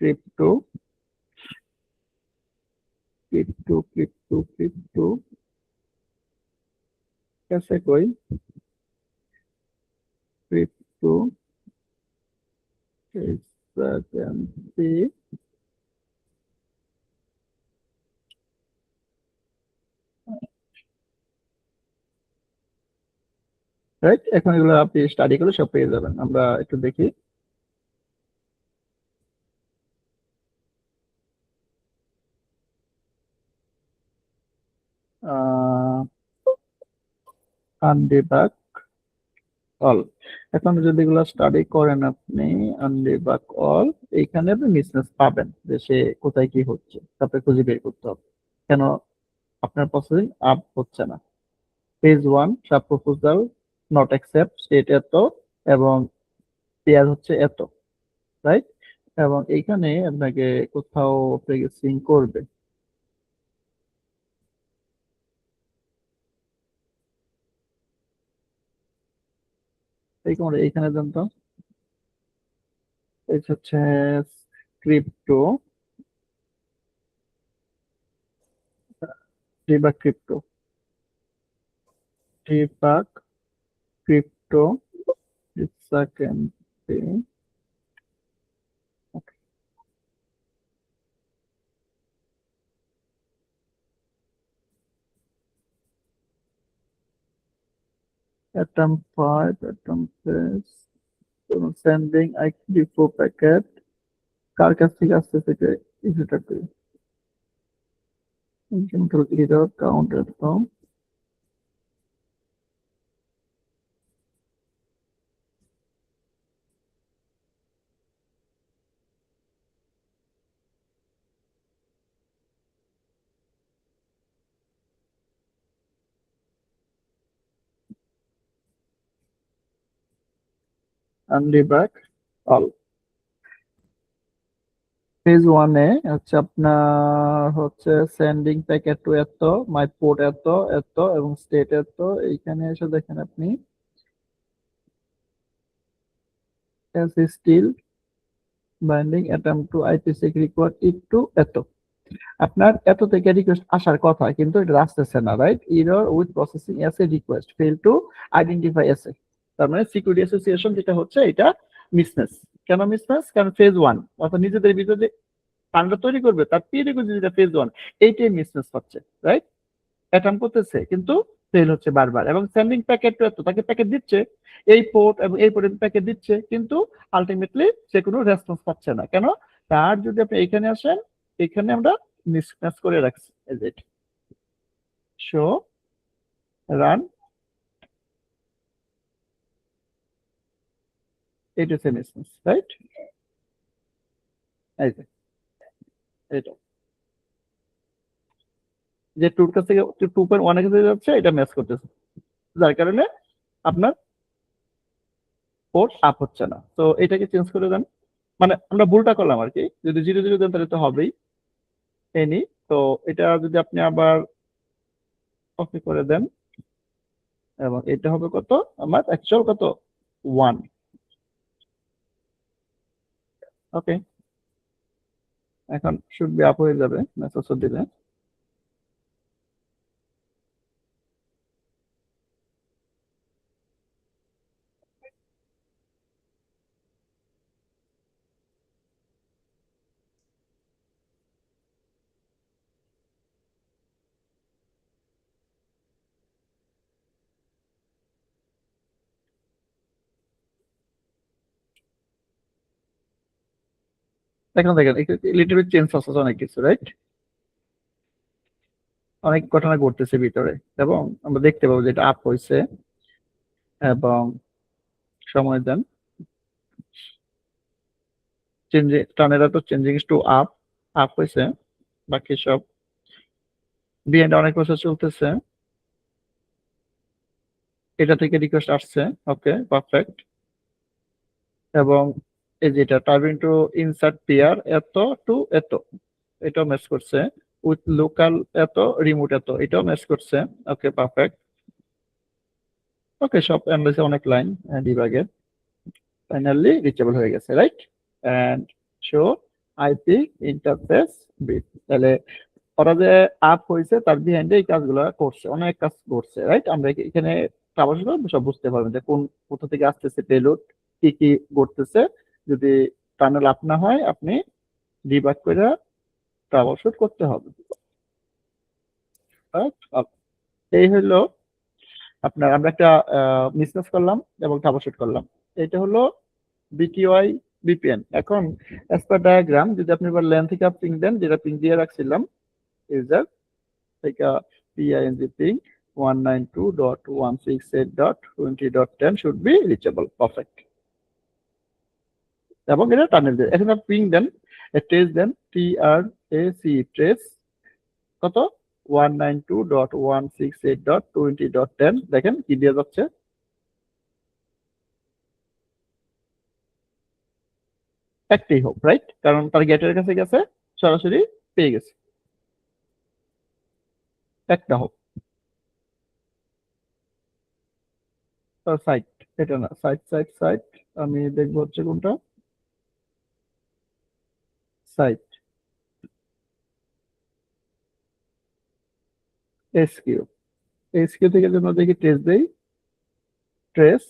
ক্রিপ্টো कैसे कोई क्रिप्टो রাইট এখন এগুলো আপনি স্টাডি করে সব পেয়ে যাবেন আমরা একটু দেখি আনডিবাগ অল এখন যদি এগুলো স্টাডি করেন আপনি আনডিবাগ অল এইখানে আপনি মিসম্যাচ পাবেন যে সে কোথায় কি হচ্ছে তারপরে খুঁজে বের করতে হবে কেন আপনার প্রসেসিং আপ হচ্ছে না page 1 sub proposal not accept state এত এবং পেয়ার হচ্ছে এত রাইট এবং এইখানে আপনাকে কোথাও সিং করবে এইখানে জানতাম এই হচ্ছে crypto debug crypto second atom 5 atom 6 sending IQ4 packet কার কাছ থেকে আসছে সেটা ইস্যুটা করি control error count atom undebug all phase 1 এ হচ্ছে আপনার হচ্ছে সেন্ডিং প্যাকেট টু এত মাই পোর্ট এত এত এবং স্টেট এত এইখানে এসে দেখেন আপনি as still binding atom to IPsec required it to এত আপনার এত থেকে রিকোয়েস্ট আসার কথা কিন্তু এটা আসতেছে না right error with processing S A request fail to identify S A তার মানে সিকিউরিটি অ্যাসোসিয়েশন যেটা হচ্ছে এটা মিসম্যাচ কেন মিসম্যাচ কারণ ফেজ 1 অর্থাৎ নিজেদের ভিতরে ফান্ডা তৈরি করবে তার প্রিরিকুইজিট যেটা ফেজ 1 এইটাই মিসম্যাচ হচ্ছে রাইট অ্যাটাম করতেছে কিন্তু ফেল হচ্ছে বারবার এবং সেন্ডিং প্যাকেট তো তাকে প্যাকেট দিচ্ছে এই পোর্ট এবং এই পোর্টের প্যাকেট দিচ্ছে কিন্তু আলটিমেটলি সে কোনো রেসপন্স পাচ্ছে না কেন তার যদি আপনি এখানে আসেন এখানে আমরা মিসম্যাচ করে রাখছি এজ ইট শো রান এটা হচ্ছে মিসম্যাচ রাইট এই যে এটা যে টুর কাছ থেকে 2.1 এর কাছে যাচ্ছে এটা ম্যাচ করতেছে যার কারণে আপনার পোর্ট আপ হচ্ছে না তো এটাকে চেঞ্জ করে দেন মানে আমরা ভুলটা করলাম আর কি যদি 0 দেন তাহলে তো হবেই এনি তো এটা যদি আপনি আবার কপি করে দেন এবং এটা হবে কত আমার অ্যাকচুয়াল কত 1 ওকে এখন শুড বি আপ হয়ে যাবে মেসেজ দিলে এখন দেখেন লিটল বিট চেঞ্জ প্রসেস অনেক কিছু রাইট অনেক ঘটনা ঘটতেছে ভিতরে এবং আমরা দেখতে পাবো যে এটা আপ হয়েছে এবং সময় দেন চেঞ্জিং টার্নেরা তো চেঞ্জিং টু আপ আপ হয়েছে বাকি সব বিহাইন্ড অনেক প্রসেস চলতেছে এটা থেকে রিকোয়েস্ট আসছে ওকে পারফেক্ট এবং এই যেটা টার্বিন টু ইনসার্ট পেয়ার এত টু এত এটাও ম্যাচ করছে উইথ লোকাল এত রিমোট এত এটাও ম্যাচ করছে ওকে পারফেক্ট ওকে সব অ্যানালাইসে অনেক লাইন ডিবাগের ফাইনালি রিচেবল হয়ে গেছে right end show IP interface বিট তাহলে ওরা যে আপ হয়েছে তার বিহাইন্ডে এই কাজগুলো করছে অনেক কাজ করছে রাইট আমরা এখানে সব বুঝতে পারবেন যে কোথা থেকে আসতেছে পেলোড কি কি করতেছে যদি টানেল আপ না হয় আপনি ডিবাগ করে ট্রাবলশুট করতে হবে এই হলো আপনার আমরা একটা মিসম্যাচ করলাম এবং ট্রাবলশুট করলাম এটা হলো বিটিওয়াই বিপিএন এখন অ্যাজ পার ডায়াগ্রাম যদি আপনি এবার ল্যান থেকে পিং দেন যেটা পিং দিয়ে রাখছিলাম ইউজার থেকে PING ping 192.168.20.10 should be reachable perfect এবং এটা টানেল দেন এখন আপনি পিং দেন ট্রেস দেন TRAC ট্রেস কত 192.168.20.10 দেখেন কি দিয়ে যাচ্ছে একটাই হোক রাইট কারণ তার গেটের কাছে গেছে সরাসরি পেয়ে গেছে একটা হোক সাইট এটা না সাইট আমি দেখবো হচ্ছে কোনটা সাইট এসকিউ থেকে জন্য দেখি ট্রেস দেই ট্রেস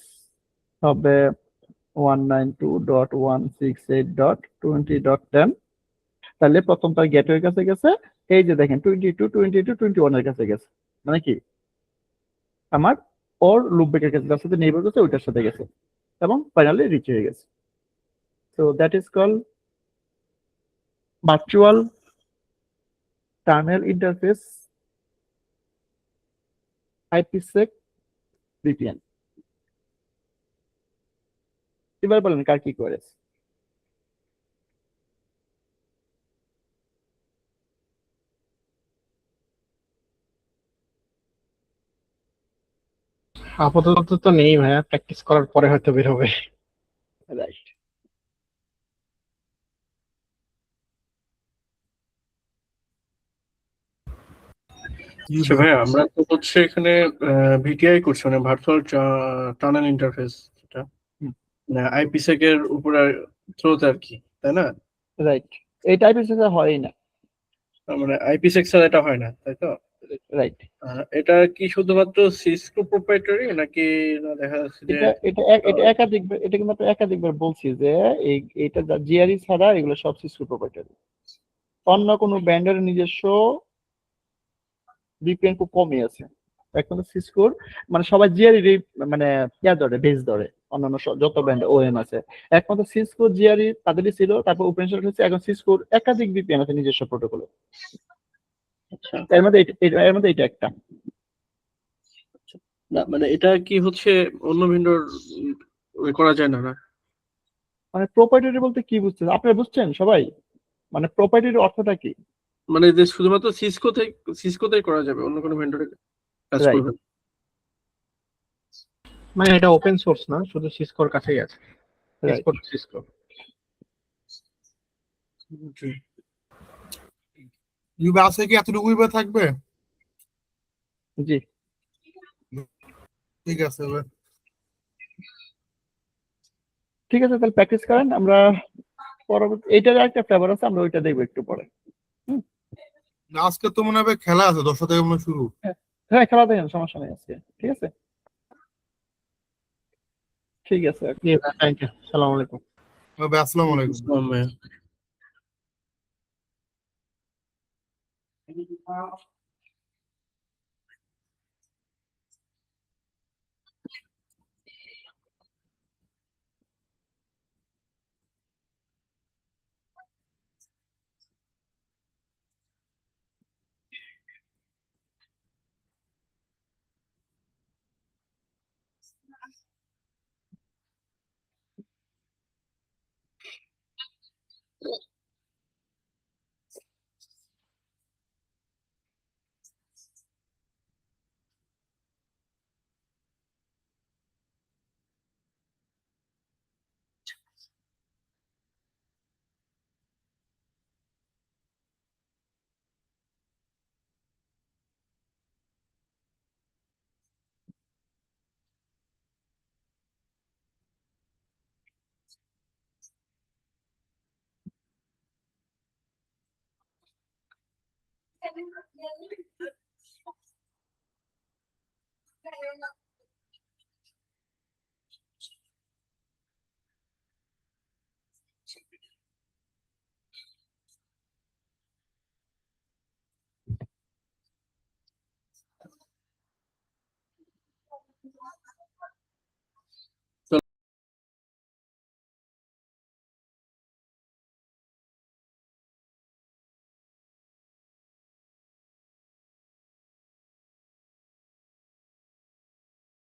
হবে 192.168.20.10 তাহলে প্রথম তার গেটওয়ের কাছে গেছে এই যে দেখেন 22, 22, 21 এর কাছে গেছে মানে কি আমার ওর লুপ ব্রেকের কাছে যার সাথে নেইবার করছে ওইটার সাথে গেছে এবং ফাইনালি রিচ হয়ে গেছে। So that is call virtual tunnel interface IPsec VPN. এবার বলেন কার কি করে? আপাতত তো নেই ভাইয়া, প্র্যাকটিস করার পরে হয়তো বের হবে। রাইট। আচ্ছা ভাইয়া, আমরা তো হচ্ছে এখানে ভিটিআই করছি, মানে ভার্চুয়াল টানেল ইন্টারফেস, যেটা আইপিসেক এর উপরে থ্রোতে আর কি, তাই না? রাইট, এই টাইপের সেটা হয় না। মানে আইপিসেক ছাড়া এটা হয় না, তাই তো? রাইট, এটা কি শুধুমাত্র সিসকো প্রোপ্রাইটারি নাকি না দেখা যাচ্ছে যে এটা একাধিকবার, এটা কিন্তু আমরা একাধিকবার বলছি যে এটা জিআরই ছাড়া এগুলো সব সিসকো প্রোপ্রাইটারি। অন্য কোনো ব্র্যান্ডের নিজস্ব ভিপিএন খুব কমই আছে। একমাত্র সিসকোর মানে সবাই জিআরই মানে ধরে বেস ধরে, অন্যান্য যত ব্র্যান্ড ওএম আছে একমাত্র সিসকো জিআরই তাদেরই ছিল, তারপর ওপেন সোর্স হচ্ছে। এখন সিসকোর একাধিক ভিপিএন আছে নিজস্ব প্রোটোকলে। আচ্ছা, এর মধ্যে এটা একটা। না মানে এটা কি হচ্ছে অন্য ভেন্ডর করা যায় না? না মানে প্রোপ্রাইটারি বলতে কি বুঝছেন আপনারা, বুঝছেন সবাই? মানে প্রোপ্রাইটারির অর্থটা কি? মানে যে শুধুমাত্র সিসকোতেই করা যাবে, অন্য কোনো ভেন্ডরে কাজ Right. করবে না? মানে এটা ওপেন সোর্স না, শুধু সিসকোর কাছেই আছে। Right. Cisco to Cisco. ইউবে আছে কি এতটুকুই বা থাকবে? জি, ঠিক আছে এবার ঠিক আছে, তাহলে প্র্যাকটিস করেন। আমরা পরবর্তী এইটার একটা ফেভার আছে, আমরা ওইটা দেখবো একটু পরে। আজকে তো মনে হবে খেলা আছে 10টা থেকে মনে হয় শুরু। হ্যাঁ, খেলা দেখেন, সমস্যা নেই আজকে। ঠিক আছে, ঠিক আছে। জি ভাই, থ্যাংক ইউ, আসসালামু আলাইকুম। আসসালামু আলাইকুম। ইসলাম ভাইয়া।